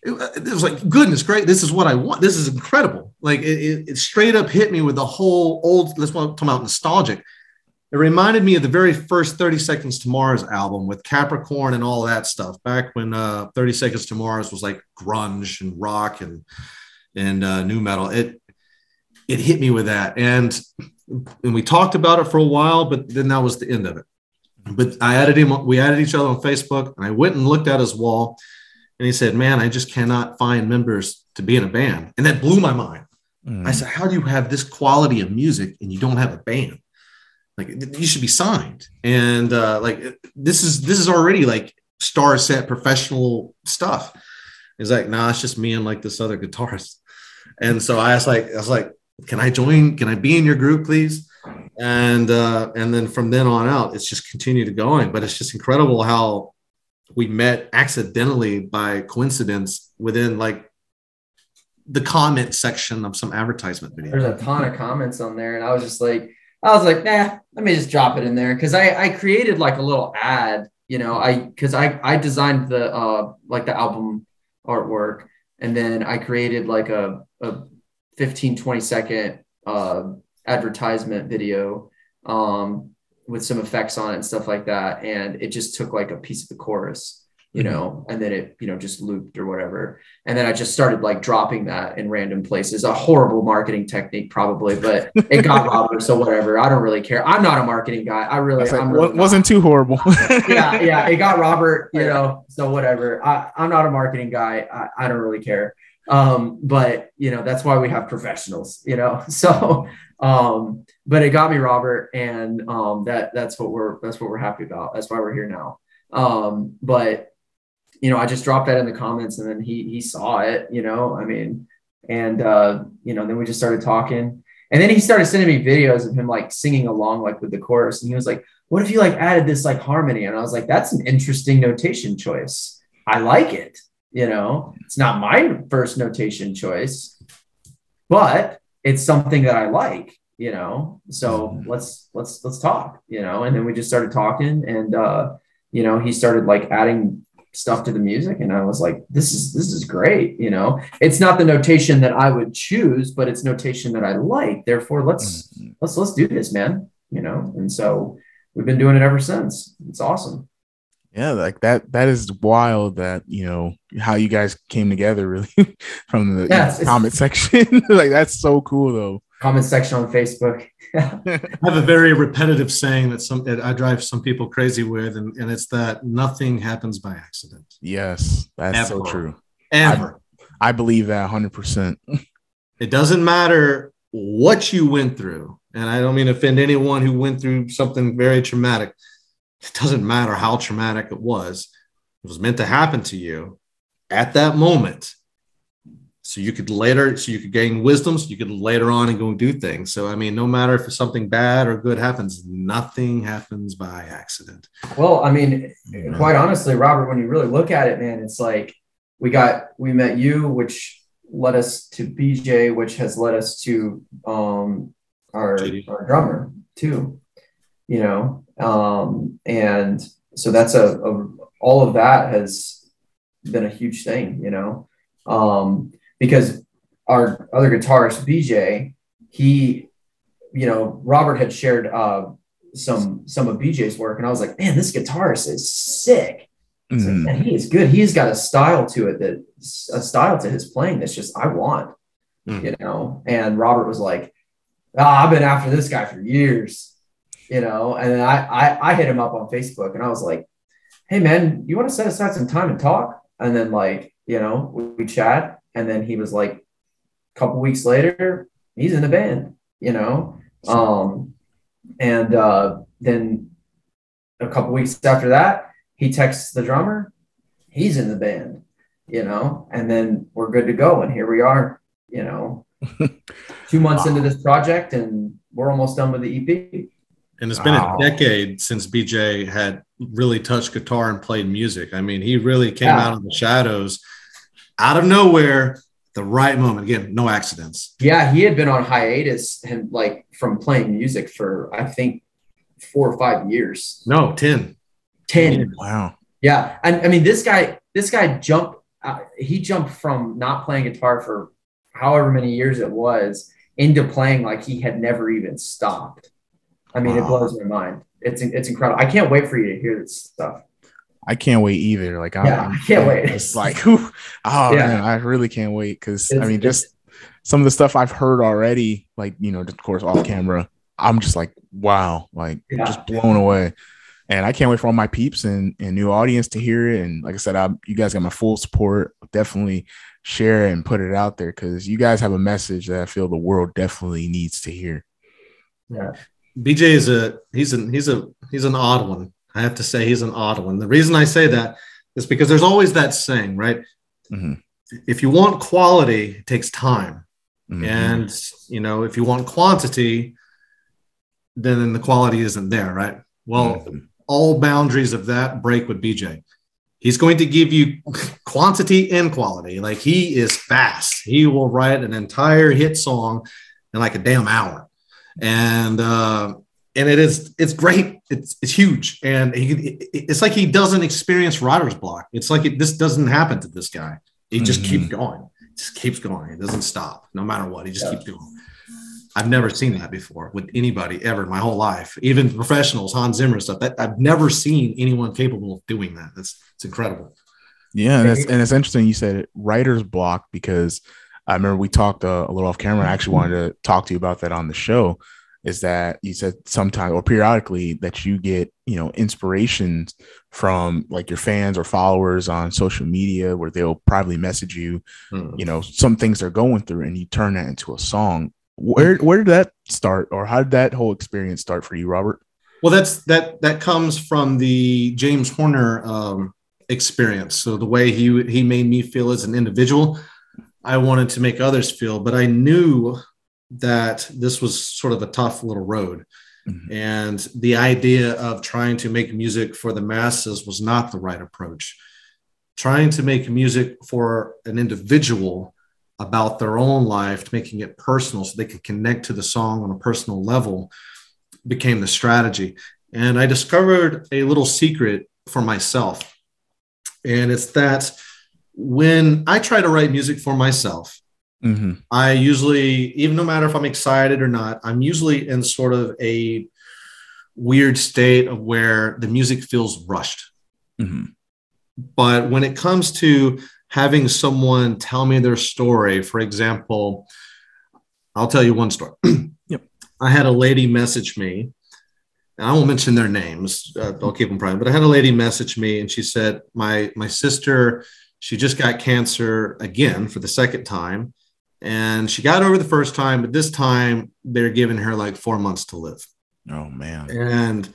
it was like, goodness, great. This is what I want. This is incredible. Like it straight up hit me with the whole old, let's talk about nostalgic. It reminded me of the very first 30 Seconds to Mars album with Capricorn and all that stuff back when 30 Seconds to Mars was like grunge and rock and new metal. It hit me with that. And we talked about it for a while, but then that was the end of it. But we added each other on Facebook, and I went and looked at his wall, and he said, man, I just cannot find members to be in a band. And that blew my mind. I said, how do you have this quality of music and you don't have a band? Like, you should be signed. And this is already like star set professional stuff. He's like, nah, it's just me and like this other guitarist. And so I was like, can I join? Can I be in your group, please? And then from then on out, it's just continued going. But it's just incredible how we met accidentally by coincidence within like the comment section of some advertisement video. There's a ton of comments on there, and I was like, nah, let me just drop it in there, because I created like a little ad, because I designed the like the album artwork, and then I created like a 15-20 second advertisement video with some effects on it and stuff like that, and it just took like a piece of the chorus, and then it just looped or whatever, and then I just started like dropping that in random places. A horrible marketing technique probably, but it got Robert, so whatever, I don't really care. I'm not a marketing guy. I'm really wasn't too horrible. yeah it got Robert, so whatever. I'm not a marketing guy. I don't really care. But that's why we have professionals, so but it got me Robert, and that's what we're happy about. That's why we're here now. But I just dropped that in the comments, and then he saw it, and then we just started talking, and then he started sending me videos of him like singing along like with the chorus, and he was like, what if you like added this like harmony? And I was like, that's an interesting notation choice. I like it. It's not my first notation choice, but it's something that I like, so let's talk, and then we just started talking, and, he started like adding stuff to the music, and I was like, this is great. It's not the notation that I would choose, but it's notation that I like. Therefore, let's do this, man, and so we've been doing it ever since. It's awesome. Yeah, like that is wild that, how you guys came together really from the comment section. Like, that's so cool though. Comment section on Facebook. I have a very repetitive saying that I drive some people crazy with, and it's that nothing happens by accident. Yes, that's so true. Ever. I believe that 100%. It doesn't matter what you went through. And I don't mean to offend anyone who went through something very traumatic. It doesn't matter how traumatic it was meant to happen to you at that moment. So you could gain wisdom, so you could later on and go and do things. So, I mean, no matter if something bad or good happens, nothing happens by accident. Well, I mean, quite honestly, Robert, when you really look at it, man, it's like we met you, which led us to BJ, which has led us to our drummer too, and so that's all of that has been a huge thing, because our other guitarist BJ, Robert had shared some of BJ's work, and I was like, man, this guitarist is sick. Like, man, he is good. He's got a style to it, a style to his playing that's just I want, And Robert was like, I've been after this guy for years, and then I hit him up on Facebook, and I was like, hey man, you want to set aside some time and talk? And then we chat, and then he was like, a couple weeks later, he's in the band, you know. And then a couple weeks after that, he texts the drummer. He's in the band, you know, and then we're good to go. And here we are, you know, 2 months into this project, and we're almost done with the EP. And it's been a decade since BJ had really touched guitar and played music. I mean, he really came out of the shadows, out of nowhere, the right moment. Again, no accidents. Yeah, he had been on hiatus and like from playing music for, I think, 4 or 5 years. No, 10. 10. Wow. Yeah. And I mean, this guy jumped, he jumped from not playing guitar for however many years it was into playing like he had never even stopped. I mean, It blows my mind. It's incredible. I can't wait for you to hear this stuff. I can't wait either. Like, I can't wait. It's like, man, I really can't wait. Cause I mean, just some of the stuff I've heard already, like, you know, of course, off camera, I'm just like, wow, like just blown away. And I can't wait for all my peeps and new audience to hear it. And like I said, you guys got my full support. Definitely share it and put it out there, because you guys have a message that I feel the world definitely needs to hear. Yeah. BJ is he's an odd one. I have to say he's an odd one. The reason I say that is because there's always that saying, right? Mm-hmm. If you want quality, it takes time. Mm-hmm. And, you know, if you want quantity, then the quality isn't there, right? Well, all boundaries of that break with BJ. He's going to give you quantity and quality. Like, he is fast. He will write an entire hit song in like a damn hour. And it's great. It's huge. And it's like he doesn't experience writer's block. It's like this doesn't happen to this guy. He just keeps going. Just keeps going. It doesn't stop no matter what. He just keeps going. I've never seen that before with anybody ever in my whole life, even professionals, Hans Zimmer stuff. I've never seen anyone capable of doing that. It's incredible. Yeah, and it's interesting you said writer's block, because I remember we talked a little off camera. I actually wanted to talk to you about that on the show. Is that you said sometimes or periodically that you get, you know, inspirations from like your fans or followers on social media, where they'll probably message you, you know, some things they're going through, and you turn that into a song. Where did that start, or how did that whole experience start for you, Robert? Well, that comes from the James Horner experience. So the way he made me feel as an individual, I wanted to make others feel, but I knew that this was sort of a tough little road. Mm-hmm. And the idea of trying to make music for the masses was not the right approach. Trying to make music for an individual about their own life, making it personal so they could connect to the song on a personal level, became the strategy. And I discovered a little secret for myself. And it's that when I try to write music for myself, I usually, even no matter if I'm excited or not, I'm usually in sort of a weird state of where the music feels rushed. But when it comes to having someone tell me their story, for example, I'll tell you one story. I had a lady message me, and I won't mention their names. I'll keep them private. But I had a lady message me, and she said, my sister, she just got cancer again for the second time. And she got over the first time, but this time they're giving her like 4 months to live. Oh, man. And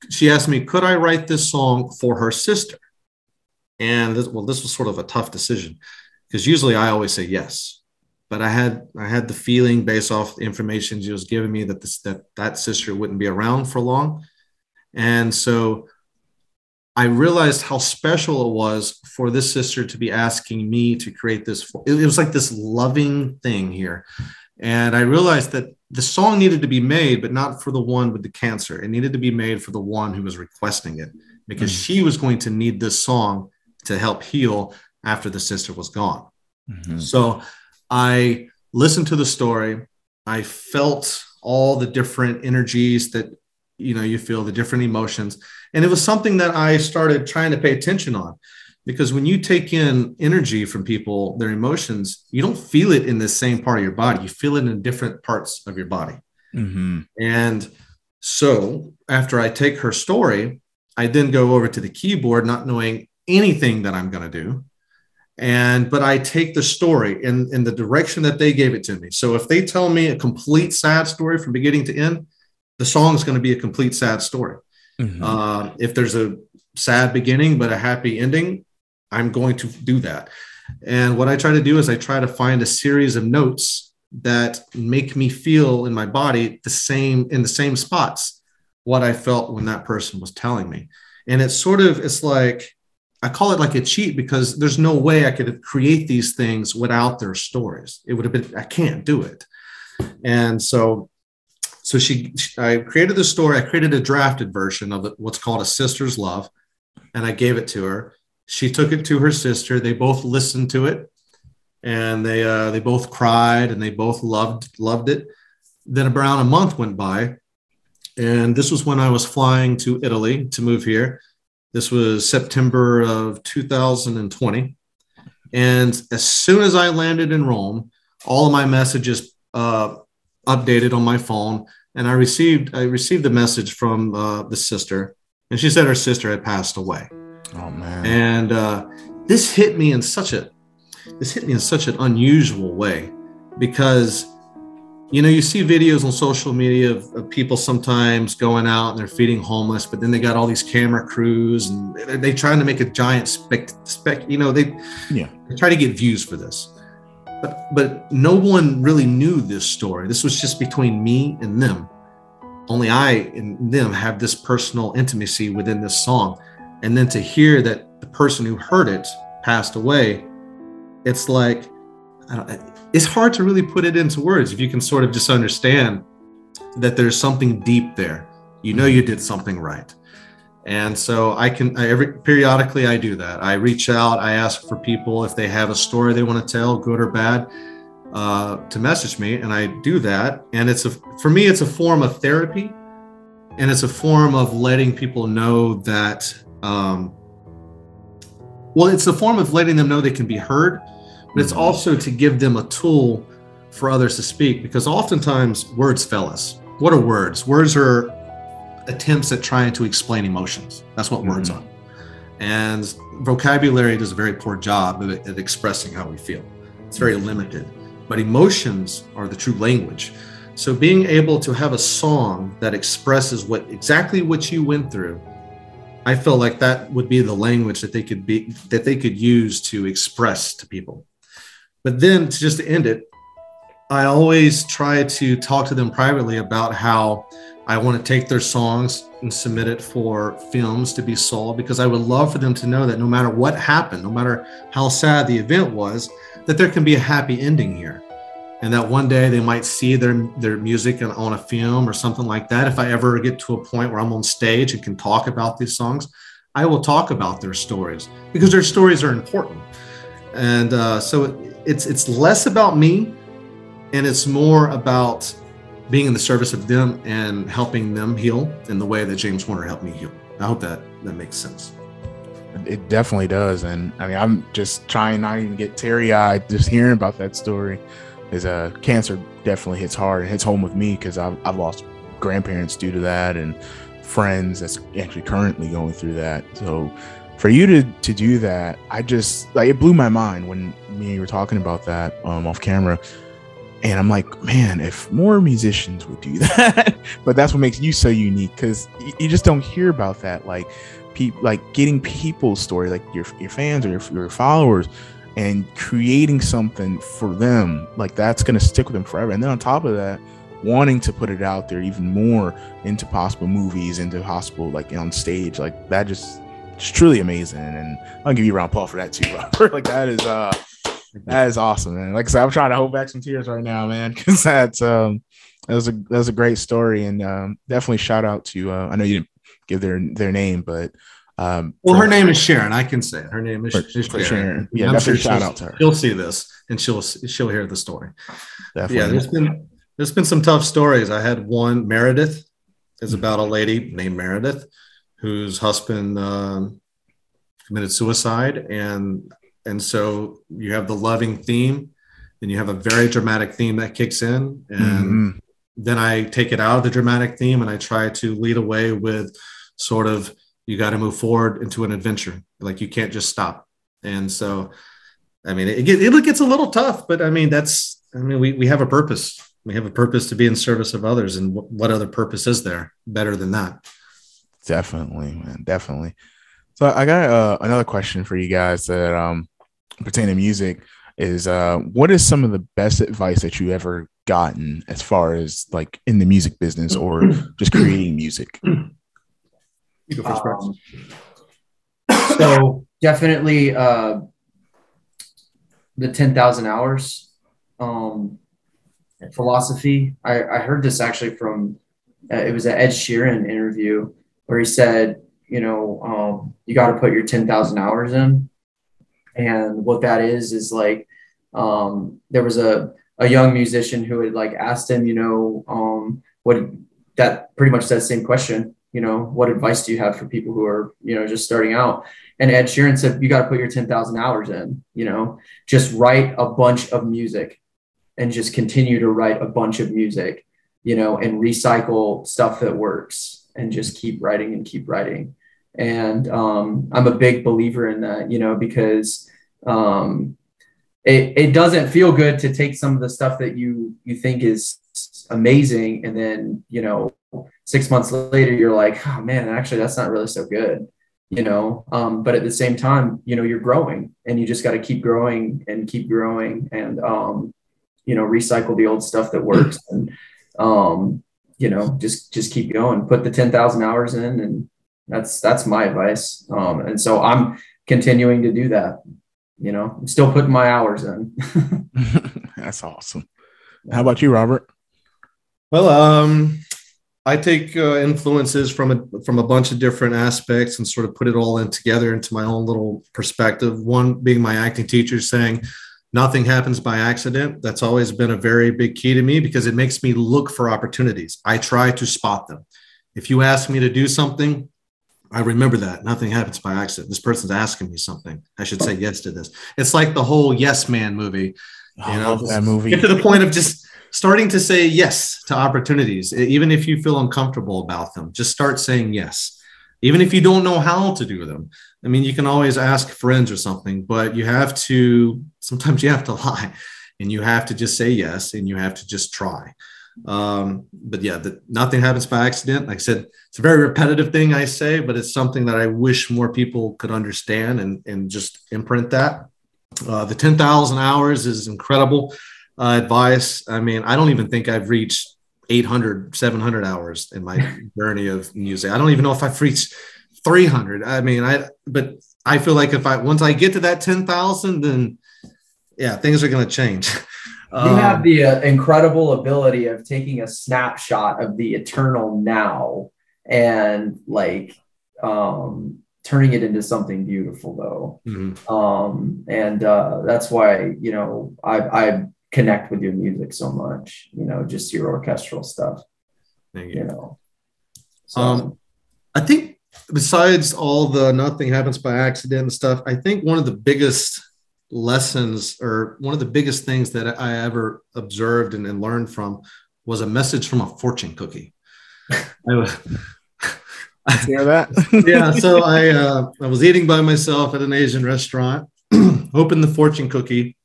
she asked me, could I write this song for her sister? And this was sort of a tough decision, because usually I always say yes. But I had the feeling, based off the information she was giving me, that sister wouldn't be around for long. And so I realized how special it was for this sister to be asking me to create this. It was like this loving thing here. And I realized that the song needed to be made, but not for the one with the cancer. It needed to be made for the one who was requesting it, because she was going to need this song to help heal after the sister was gone. So I listened to the story. I felt all the different energies that, you know, you feel, the different emotions. And it was something that I started trying to pay attention on, because when you take in energy from people, their emotions, you don't feel it in the same part of your body. You feel it in different parts of your body. And so after I take her story, I then go over to the keyboard, not knowing anything that I'm going to do. But I take the story in the direction that they gave it to me. So if they tell me a complete sad story from beginning to end, the song is going to be a complete sad story. Mm-hmm. If there's a sad beginning but a happy ending, I'm going to do that. And what I try to do is I try to find a series of notes that make me feel in my body in the same spots what I felt when that person was telling me. And it's like, I call it like a cheat, because there's no way I could create these things without their stories. It would have been, I can't do it. And so I created the story. I created a drafted version of what's called A Sister's Love. And I gave it to her. She took it to her sister. They both listened to it, and they both cried, and they both loved it. Then around a month went by, and this was when I was flying to Italy to move here. This was September of 2020. And as soon as I landed in Rome, all of my messages updated on my phone. And I received the message from the sister. And she said her sister had passed away. Oh, man. And this hit me in such an unusual way, because you see videos on social media of people sometimes going out and they're feeding homeless, but then they got all these camera crews and they trying to make a giant they try to get views for this. But no one really knew this story. This was just between me and them. Only I and them have this personal intimacy within this song. And then to hear that the person who heard it passed away, it's like, it's hard to really put it into words if you can sort of just understand that there's something deep there. You did something right. And so periodically I do that. I reach out, I ask for people if they have a story they want to tell, good or bad, to message me. And I do that. And for me, it's a form of therapy, and it's a form of letting people know that, it's a form of letting them know they can be heard. But it's also to give them a tool for others to speak, because oftentimes words fail us. What are words? Words are attempts at trying to explain emotions. That's what words are. And vocabulary does a very poor job at expressing how we feel. It's very limited. But emotions are the true language. So being able to have a song that expresses exactly what you went through, I feel like that would be the language that they could use to express to people. But then to end it, I always try to talk to them privately about how I want to take their songs and submit it for films to be sold, because I would love for them to know that no matter what happened, no matter how sad the event was, that there can be a happy ending here. And that one day they might see their music on a film or something like that. If I ever get to a point where I'm on stage and can talk about these songs, I will talk about their stories, because their stories are important. And so it's less about me, and it's more about being in the service of them and helping them heal in the way that James Horner helped me heal. I hope that makes sense. It definitely does. And I mean, I'm just trying not even get teary-eyed just hearing about that story. Because cancer definitely hits hard. It hits home with me, because I've lost grandparents due to that, and friends that's actually currently going through that. So for you to do that, I just, like, it blew my mind when me and you were talking about that off camera. And I'm like, man, if more musicians would do that. But that's what makes you so unique, because you just don't hear about that. Like getting people's story, like your fans or your followers, and creating something for them, like that's going to stick with them forever. And then on top of that, wanting to put it out there even more into possible movies, into possible, like on stage, like that just, it's truly amazing. And I'll give you a round of applause for that too, Robert. Like that is awesome, man. Like I said, I'm trying to hold back some tears right now, man, because that was a great story. And definitely shout out to I know you didn't give their name, but her name is Sharon. I can say it. Her name is Sharon. Yeah, definitely shout out to her. She'll see this and she'll hear the story. Definitely. Yeah, there's been some tough stories. I had one. Meredith is about a lady named Meredith whose husband committed suicide, and so you have the loving theme, then you have a very dramatic theme that kicks in, and then I take it out of the dramatic theme and I try to lead away with sort of, you got to move forward into an adventure. Like you can't just stop. And so I mean, it gets a little tough, but I mean, we have a purpose. We have a purpose to be in service of others. And what other purpose is there better than that? Definitely, man. Definitely. So I got another question for you guys that pertain to music is what is some of the best advice that you ever gotten as far as like in the music business or just creating music? You go first, Brax. So definitely the 10,000 hours philosophy. I heard this actually from it was an Ed Sheeran interview where he said, you got to put your 10,000 hours in. And what that is like, there was a young musician who had like asked him, what that pretty much said the same question, what advice do you have for people who are, just starting out? And Ed Sheeran said, you got to put your 10,000 hours in, just write a bunch of music and just continue to write a bunch of music, and recycle stuff that works and just keep writing and keep writing. And I'm a big believer in that, because it doesn't feel good to take some of the stuff that you think is amazing. And then, 6 months later, you're like, oh man, actually, that's not really so good, but at the same time, you're growing and you just got to keep growing and recycle the old stuff that works and, just keep going, put the 10,000 hours in. And that's my advice. And so I'm continuing to do that. I'm still putting my hours in. That's awesome. How about you, Robert? Well, I take influences from a bunch of different aspects and sort of put it all in together into my own little perspective. One being my acting teacher saying, nothing happens by accident. That's always been a very big key to me because it makes me look for opportunities. I try to spot them. If you ask me to do something, I remember that nothing happens by accident. This person's asking me something. I should say yes to this. It's like the whole Yes Man movie. I love that movie. Get to the point of just starting to say yes to opportunities, even if you feel uncomfortable about them. Just start saying yes, even if you don't know how to do them. I mean, you can always ask friends or something, but sometimes you have to lie and you have to just say yes and you have to just try. But yeah, nothing happens by accident. Like I said, it's a very repetitive thing I say, but it's something that I wish more people could understand and just imprint that. The 10,000 hours is incredible advice. I mean, I don't even think I've reached 800, 700 hours in my journey of music. I don't even know if I've reached 300. I mean, but I feel like once I get to that 10,000, then yeah, things are going to change. You have the incredible ability of taking a snapshot of the eternal now and like turning it into something beautiful, though. Mm-hmm. And that's why I connect with your music so much. Just your orchestral stuff. Thank you. So. I think besides all the nothing happens by accident and stuff, I think one of the biggest lessons or one of the biggest things that I ever observed and learned from was a message from a fortune cookie. Hear that? Yeah. So I was eating by myself at an Asian restaurant, opened the fortune cookie,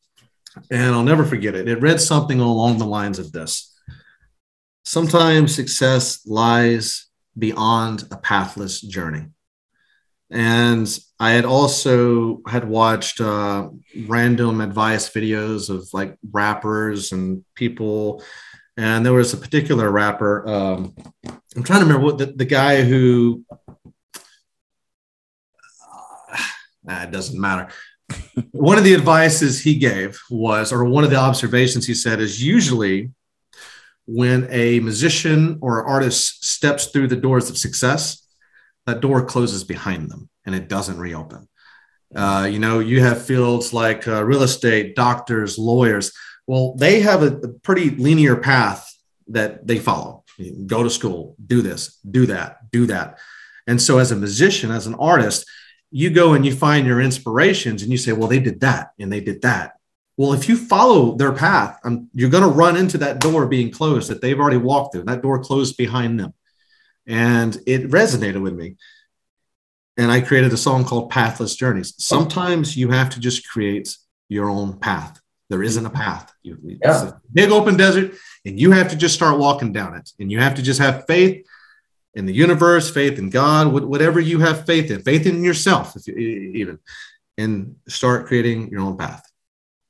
and I'll never forget it. It read something along the lines of this: sometimes success lies beyond a pathless journey. And I had also watched random advice videos of like rappers and people. And there was a particular rapper. I'm trying to remember what the guy who, it doesn't matter. One of the advices he gave was, or one of the observations he said is usually when a musician or artist steps through the doors of success, that door closes behind them and it doesn't reopen. You have fields like real estate, doctors, lawyers. Well, they have a pretty linear path that they follow. You go to school, do this, do that, do that. And so as a musician, as an artist, you go and you find your inspirations and you say, well, they did that and they did that. Well, if you follow their path, you're going to run into that door being closed that they've already walked through. That door closed behind them. And it resonated with me. And I created a song called Pathless Journeys. Sometimes you have to just create your own path. There isn't a path. It's Yeah. a big open desert, and you have to just start walking down it. And you have to just have faith in the universe, faith in God, whatever you have faith in yourself, if you, even, and start creating your own path.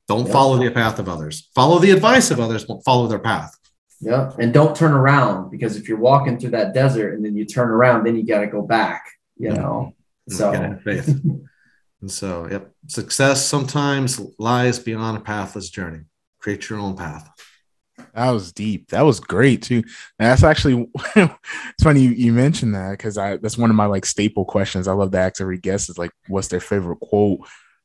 Don't follow the path of others. Follow the advice of others, but follow their path. Yeah. And don't turn around, because if you're walking through that desert and then you turn around, then you got to go back, you know? So faith. And so, yep, success sometimes lies beyond a pathless journey. Create your own path. That was deep. That was great too. And that's actually, it's funny you mentioned that, because that's one of my like staple questions I love to ask every guest is like, what's their favorite quote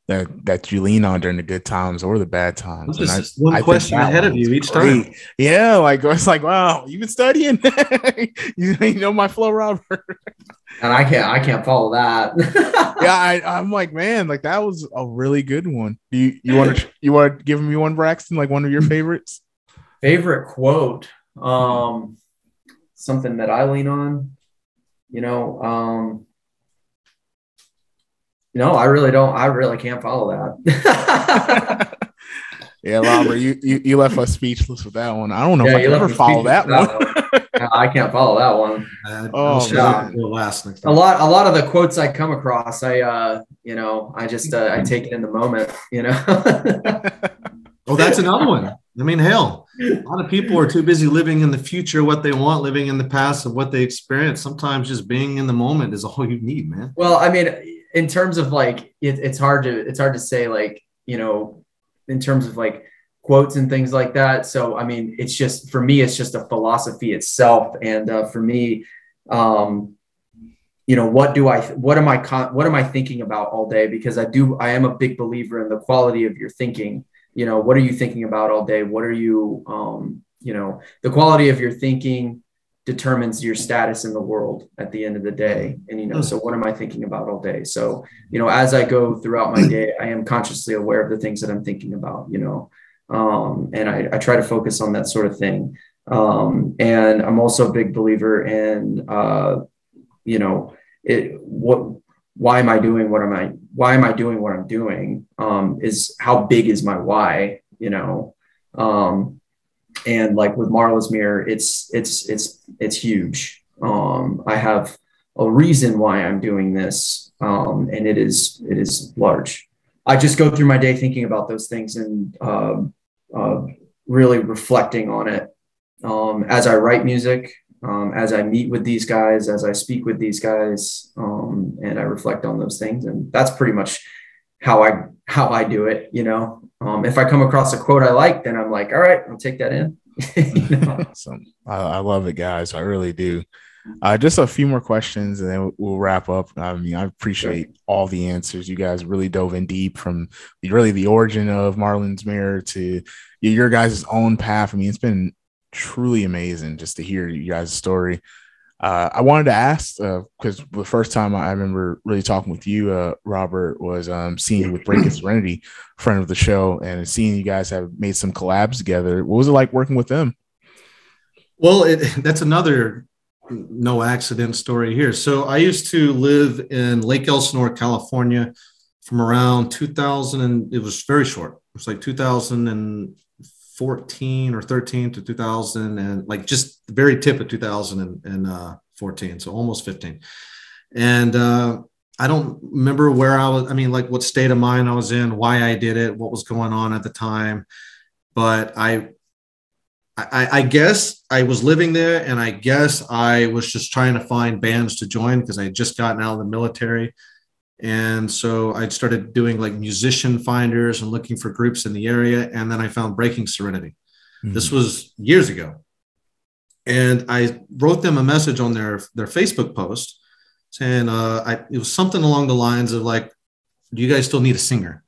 that you lean on during the good times or the bad times? And just one question ahead of you each time. Yeah, like it's like, wow, you've been studying. you know my flow, Robert. And I can't follow that. Yeah, I'm like, man, like that was a really good one. You want to give me one, Braxton, like one of your favorites? Favorite quote, something that I lean on, I really can't follow that. Yeah, Robert, you left us speechless with that one. I don't know if I can ever follow that one. I can't follow that one. Last next time. A lot of the quotes I come across, I take it in the moment, Oh, that's another one. I mean, hell, a lot of people are too busy living in the future, what they want, living in the past of what they experience. Sometimes just being in the moment is all you need, man. Well, I mean, in terms of like, it's hard to say, like, in terms of like quotes and things like that. So, I mean, it's just, for me, it's just a philosophy itself. And for me, what am I thinking about all day? Because I am a big believer in the quality of your thinking. What are you thinking about all day? What are you, the quality of your thinking determines your status in the world at the end of the day. And, so what am I thinking about all day? So, as I go throughout my day, I am consciously aware of the things that I'm thinking about, and I try to focus on that sort of thing. And I'm also a big believer in, why am I doing what I'm doing? Is how big is my why, and like with Marla's mirror, it's huge. I have a reason why I'm doing this. And it is large. I just go through my day thinking about those things and really reflecting on it. As I write music, as I meet with these guys, as I speak with these guys, and I reflect on those things. And that's pretty much how I do it. If I come across a quote I like, then I'm like, all right, I'll take that in. Awesome. I love it, guys. I really do. Just a few more questions and then we'll wrap up. I mean, I appreciate all the answers. You guys really dove in deep from really the origin of Marlon's Mirror to your guys' own path. I mean, it's been truly amazing just to hear you guys' story. I wanted to ask, because the first time I remember really talking with you, Robert, was seeing you with Breaking Serenity, friend of the show, and seeing you guys have made some collabs together. What was it like working with them? Well, that's another no accident story here. So I used to live in Lake Elsinore, California from around 2000, and it was very short. It was like 2014 or 13 to 2000, and like just the very tip of 2014, so almost 15. And I don't remember where I was. I mean, like what state of mind I was in, why I did it, what was going on at the time. But I guess I was living there, and I guess I was just trying to find bands to join because I had just gotten out of the military. And so I started doing like musician finders and looking for groups in the area. And then I found Breaking Serenity. Mm-hmm. This was years ago. And I wrote them a message on their Facebook post saying, it was something along the lines of like, do you guys still need a singer?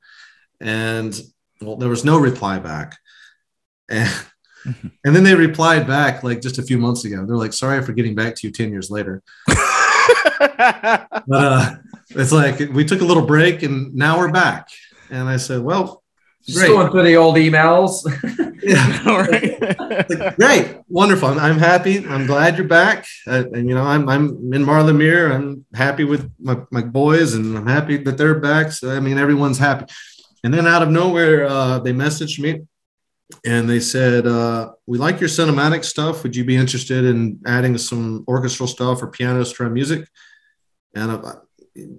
And well, there was no reply back. And then they replied back like just a few months ago. They're like, sorry for getting back to you 10 years later. But it's like we took a little break and now we're back. And I said, well, just going through the old emails. Like, great, wonderful. I'm happy. I'm glad you're back. And I'm in Marla Mirror. I'm happy with my boys, and I'm happy that they're back. So I mean, everyone's happy. And then out of nowhere, they messaged me and they said, we like your cinematic stuff. Would you be interested in adding some orchestral stuff or piano strum music? And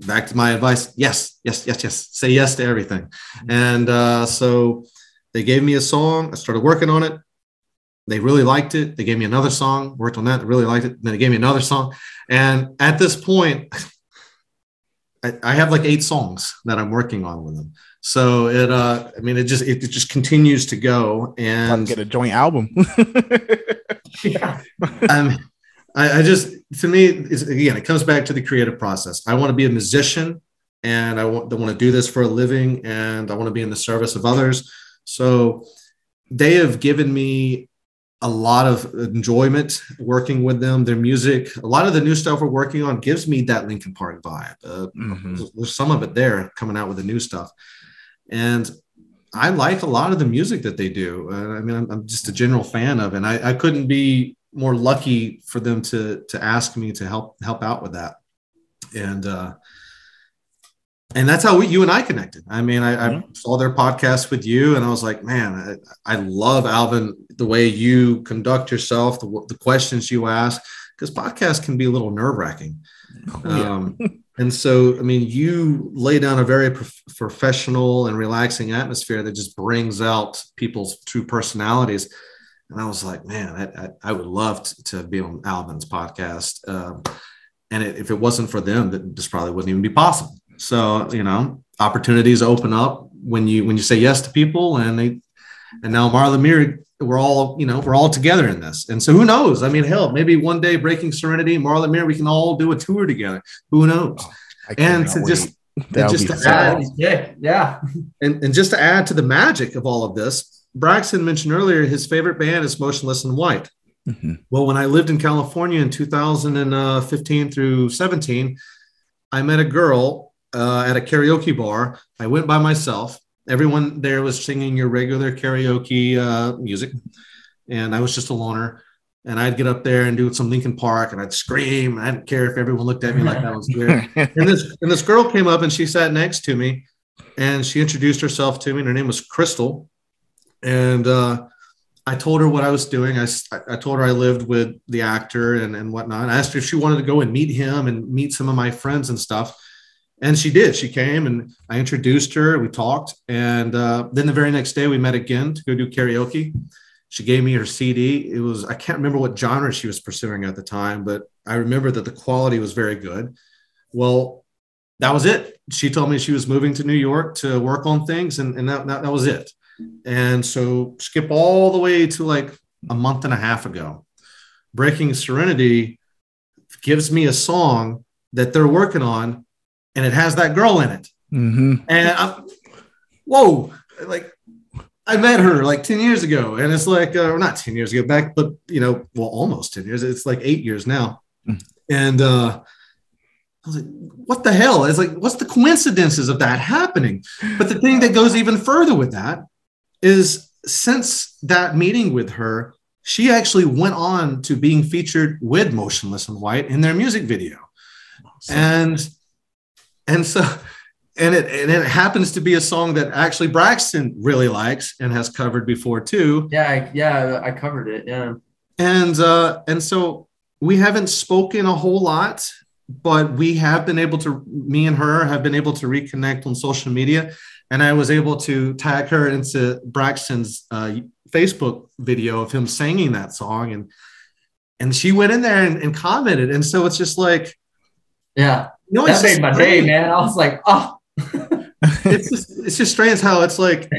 back to my advice, yes. Say yes to everything. And so they gave me a song. I started working on it. They really liked it. They gave me another song, worked on that. They really liked it. And then they gave me another song. And at this point, I have like 8 songs that I'm working on with them. So it just continues to go, and get a joint album. Yeah. To me, it comes back to the creative process. I want to be a musician, and I want to do this for a living, and I want to be in the service of others. So they have given me a lot of enjoyment working with them. Their music, a lot of the new stuff we're working on gives me that Linkin Park vibe. There's some of it there coming out with the new stuff. And I like a lot of the music that they do. I'm just a general fan of it. And I couldn't be more lucky for them to ask me to help out with that. And that's how you and I connected. I saw their podcast with you, and I was like, man, I love, Alvin, the way you conduct yourself, the questions you ask, because podcasts can be a little nerve-wracking. And so, you lay down a very professional and relaxing atmosphere that just brings out people's true personalities. And I was like, man, I would love to be on Alvin's podcast. And if it wasn't for them, this probably wouldn't even be possible. So, opportunities open up when you say yes to people, and now Marla Mir, we're all together in this. And so who knows? Hell, maybe one day Breaking Serenity, Marla Mir, we can all do a tour together. Who knows? And just to add to the magic of all of this, Braxton mentioned earlier his favorite band is Motionless in White. Mm-hmm. Well, when I lived in California in 2015 through 17, I met a girl at a karaoke bar. I went by myself. Everyone there was singing your regular karaoke music, and I was just a loner. And I'd get up there and do some Linkin Park, and I'd scream. I didn't care if everyone looked at me like that was weird. And this girl came up, and she sat next to me, and she introduced herself to me. And her name was Crystal. And I told her what I was doing. I told her I lived with the actor and whatnot. I asked her if she wanted to go and meet him and meet some of my friends and stuff. And she did. She came, and I introduced her. We talked. And then the very next day we met again to go do karaoke. She gave me her CD. I can't remember what genre she was pursuing at the time, but I remember that the quality was very good. Well, that was it. She told me she was moving to New York to work on things, and that was it. And so skip all the way to like a month and a half ago. Breaking Serenity gives me a song that they're working on, and it has that girl in it. Mm-hmm. And I met her like 10 years ago, and it's like, or not 10 years ago back, but almost 10 years. It's like 8 years now. Mm-hmm. And I was like, what the hell? It's like, what's the coincidences of that happening? But the thing that goes even further with that is, since that meeting with her, she actually went on to being featured with Motionless in White in their music video. Awesome. And it happens to be a song that actually Braxton really likes and has covered before too. Yeah, I covered it. Yeah. And so we haven't spoken a whole lot, but me and her have been able to reconnect on social media. And I was able to tag her into Braxton's Facebook video of him singing that song. And she went in there and commented. And so it's just like, yeah, that made my day, man. I was like, oh. it's just strange how it's like,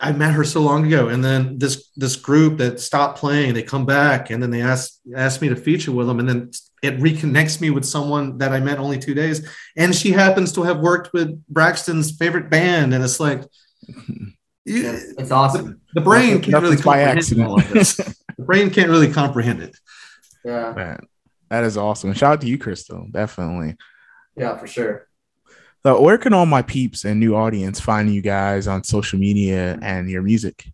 I met her so long ago, and then this group that stopped playing, they come back, and then they asked me to feature with them, and then it reconnects me with someone that I met only 2 days, and she happens to have worked with Braxton's favorite band, and it's like, it's awesome. The brain can't really comprehend all of this. The brain can't really comprehend it. Yeah, man, that is awesome. Shout out to you, Crystal. Definitely. Yeah, for sure. So where can all my peeps and new audience find you guys on social media and your music?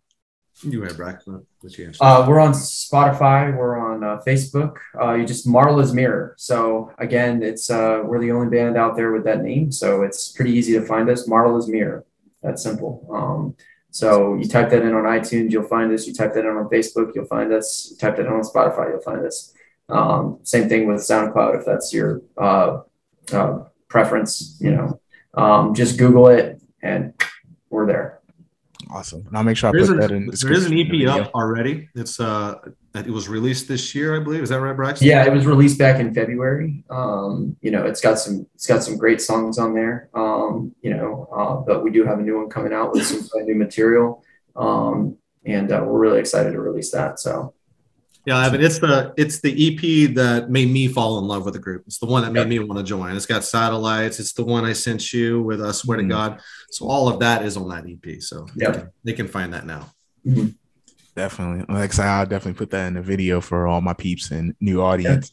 You have Braxton. We're on Spotify. We're on Facebook. You just Marla's Mirror. So again, it's we're the only band out there with that name. So it's pretty easy to find us. Marla's Mirror. that simple. So you type that in on iTunes, you'll find us. You type that in on Facebook, you'll find us. You type that in on Spotify, you'll find us. Same thing with SoundCloud, if that's your preference, just Google it and we're there. Awesome. And I'll make sure I put that in the description. There is an EP up already. It was released this year, I believe. Is that right, Braxton? Yeah, it was released back in February. It's got some great songs on there. But we do have a new one coming out with some new material. And we're really excited to release that. So yeah, Evan, it's the EP that made me fall in love with the group. It's the one that made me want to join. It's got Satellites. It's the one I sent you with Swear to God. So all of that is on that EP. So they can find that now. Mm-hmm. Definitely. Like I said, I'll definitely put that in the video for all my peeps and new audience.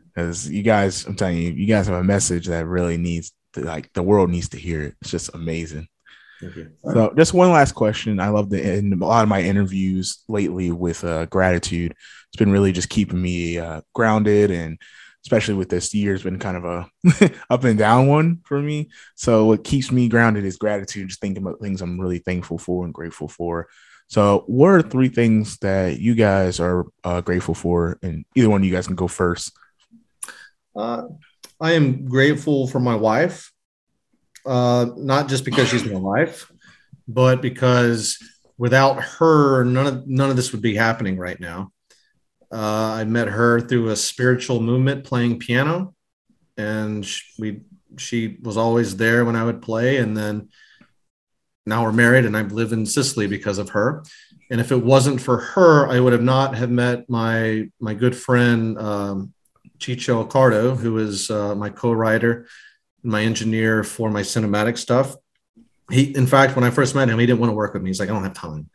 Because you guys, I'm telling you, you guys have a message that really needs to, the world needs to hear it. It's just amazing. So just one last question. I love in a lot of my interviews lately with gratitude. It's been really just keeping me grounded, and especially with this year, it's been kind of a up and down one for me. So what keeps me grounded is gratitude, just thinking about things I'm really thankful for and grateful for. So what are 3 things that you guys are grateful for? And either one of you guys can go first. I am grateful for my wife. Not just because she's my wife, but because without her, none of this would be happening right now. I met her through a spiritual movement playing piano, and she was always there when I would play. And then now we're married, and I live in Sicily because of her. And if it wasn't for her, I would have not have met my good friend Chicho Accardo, who is my co-writer, my engineer for my cinematic stuff. In fact, when I first met him, he didn't want to work with me. He's like, I don't have time.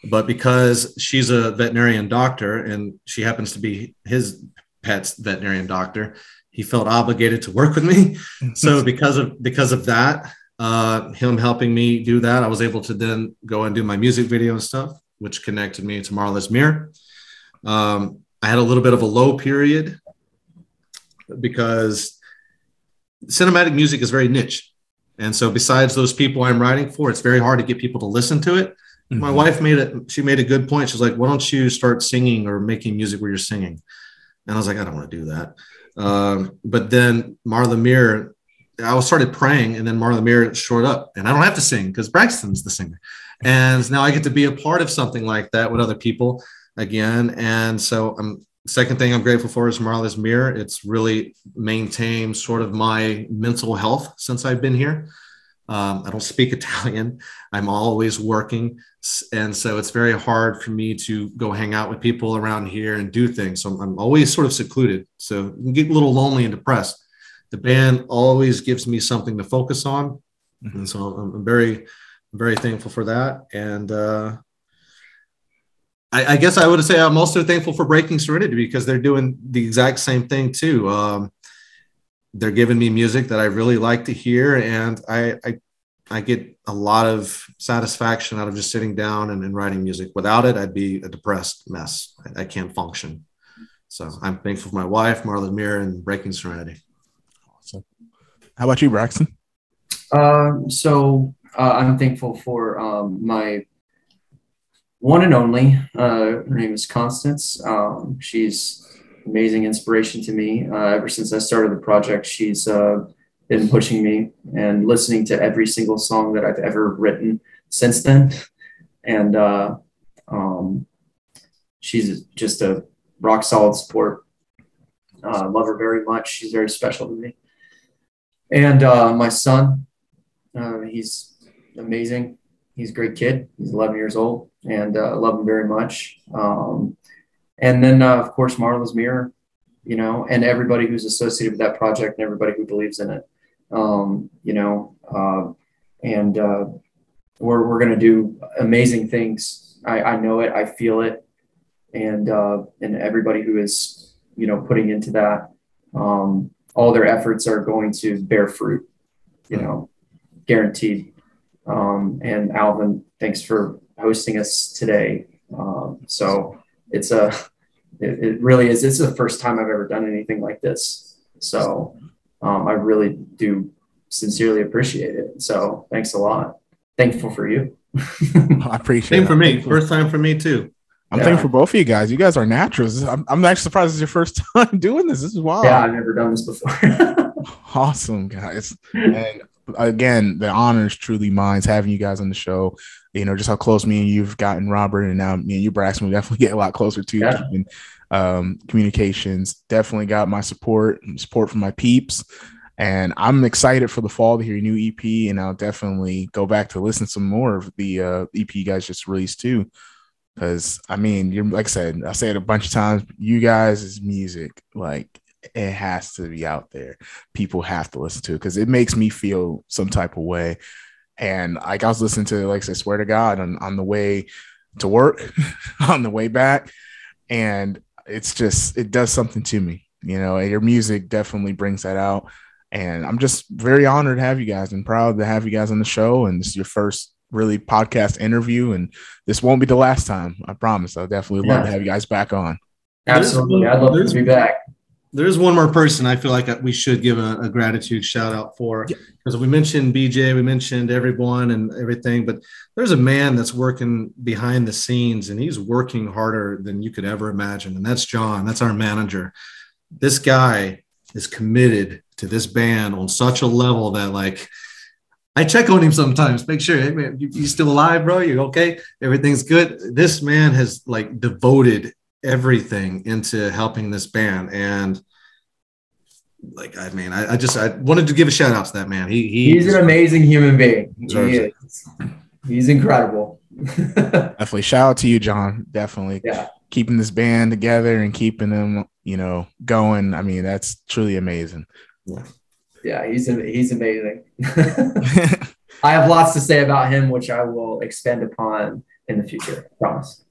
But because she's a veterinarian doctor and she happens to be his pet's veterinarian doctor, he felt obligated to work with me. So because of that, him helping me do that, I was able to then go and do my music video and stuff, which connected me to Marla's Mirror. I had a little bit of a low period because cinematic music is very niche. And so besides those people I'm writing for, it's very hard to get people to listen to it. Mm-hmm. My wife made a good point. She's like, why don't you start singing or making music where you're singing? And I was like, I don't want to do that. But then Marla Mirror, I started praying, and then Marla Mirror showed up, and I don't have to sing because Braxton's the singer. And now I get to be a part of something like that with other people again. And so second thing I'm grateful for is Marla's Mirror. It's really maintained sort of my mental health since I've been here. I don't speak Italian. I'm always working. And so it's very hard for me to go hang out with people around here and do things. So I'm always sort of secluded. So you can get a little lonely and depressed. The band always gives me something to focus on. Mm-hmm. And so I'm very, very thankful for that. And I guess I would say I'm also thankful for Breaking Serenity because they're doing the exact same thing too. They're giving me music that I really like to hear, and I get a lot of satisfaction out of just sitting down and writing music. Without it, I'd be a depressed mess. I can't function. So I'm thankful for my wife, Marla Mirror, and Breaking Serenity. Awesome. How about you, Braxton? I'm thankful for my one and only. Her name is Constance. She's amazing inspiration to me. Ever since I started the project, she's been pushing me and listening to every single song that I've ever written since then. And she's just a rock solid support. Love her very much. She's very special to me. And my son, he's amazing. He's a great kid. He's 11 years old, and love him very much. And then, of course, Marla's Mirror, and everybody who's associated with that project and everybody who believes in it, we're going to do amazing things. I know it. I feel it. And everybody who is, putting into that, all their efforts are going to bear fruit, guaranteed. And Alvin, thanks for hosting us today. So it really is. It's the first time I've ever done anything like this. So I really do sincerely appreciate it. So thanks a lot. thankful for you. I appreciate it. Same for me. First time for me too. I'm thankful for both of you guys. You guys are naturals. I'm actually surprised it's your first time doing this. This is wild. Yeah, I've never done this before. Awesome, guys. And again, the honor is truly mine having you guys on the show. You know, just how close me and you've gotten, Robert, and now me and you, Braxton, we definitely get a lot closer to keeping communications. Definitely got my support from my peeps. And I'm excited for the fall to hear your new EP, and I'll definitely go back to listen to some more of the EP you guys just released too. Because I mean, you're, like I say it a bunch of times, you guys' music, like, it has to be out there. People have to listen to it because it makes me feel some type of way. And like I was listening to, like I said, swear to God, on the way to work, on the way back, and it's just, it does something to me, you know. And your music definitely brings that out. And I'm just very honored to have you guys and proud to have you guys on the show. And this is your first really podcast interview, and this won't be the last time. I promise. I'll definitely love to have you guys back on. Absolutely. I'd love to be back. There's one more person I feel like we should give a gratitude shout out for, because we mentioned BJ, we mentioned everyone and everything, but there's a man that's working behind the scenes, and he's working harder than you could ever imagine. And that's John. That's our manager. This guy is committed to this band on such a level that, like, I check on him sometimes, make sure, hey man, you still alive, bro? You okay? Everything's good. This man has like devoted everything into helping this band. And like, I mean, I wanted to give a shout out to that man. He's an amazing human being. He's incredible. Definitely shout out to you, John. Definitely keeping this band together and keeping them, you know, going. I mean, that's truly amazing. Yeah, he's amazing. I have lots to say about him, which I will expand upon in the future. I promise.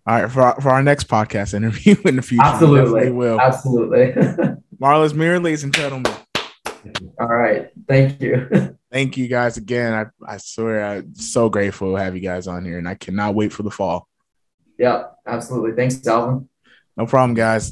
All right, for our next podcast interview in the future. Absolutely. We will. Absolutely. Marla's Mirror, ladies and gentlemen. All right. Thank you. Thank you guys again. I swear I'm so grateful to have you guys on here, and I cannot wait for the fall. Yeah, absolutely. Thanks, Alvin. No problem, guys.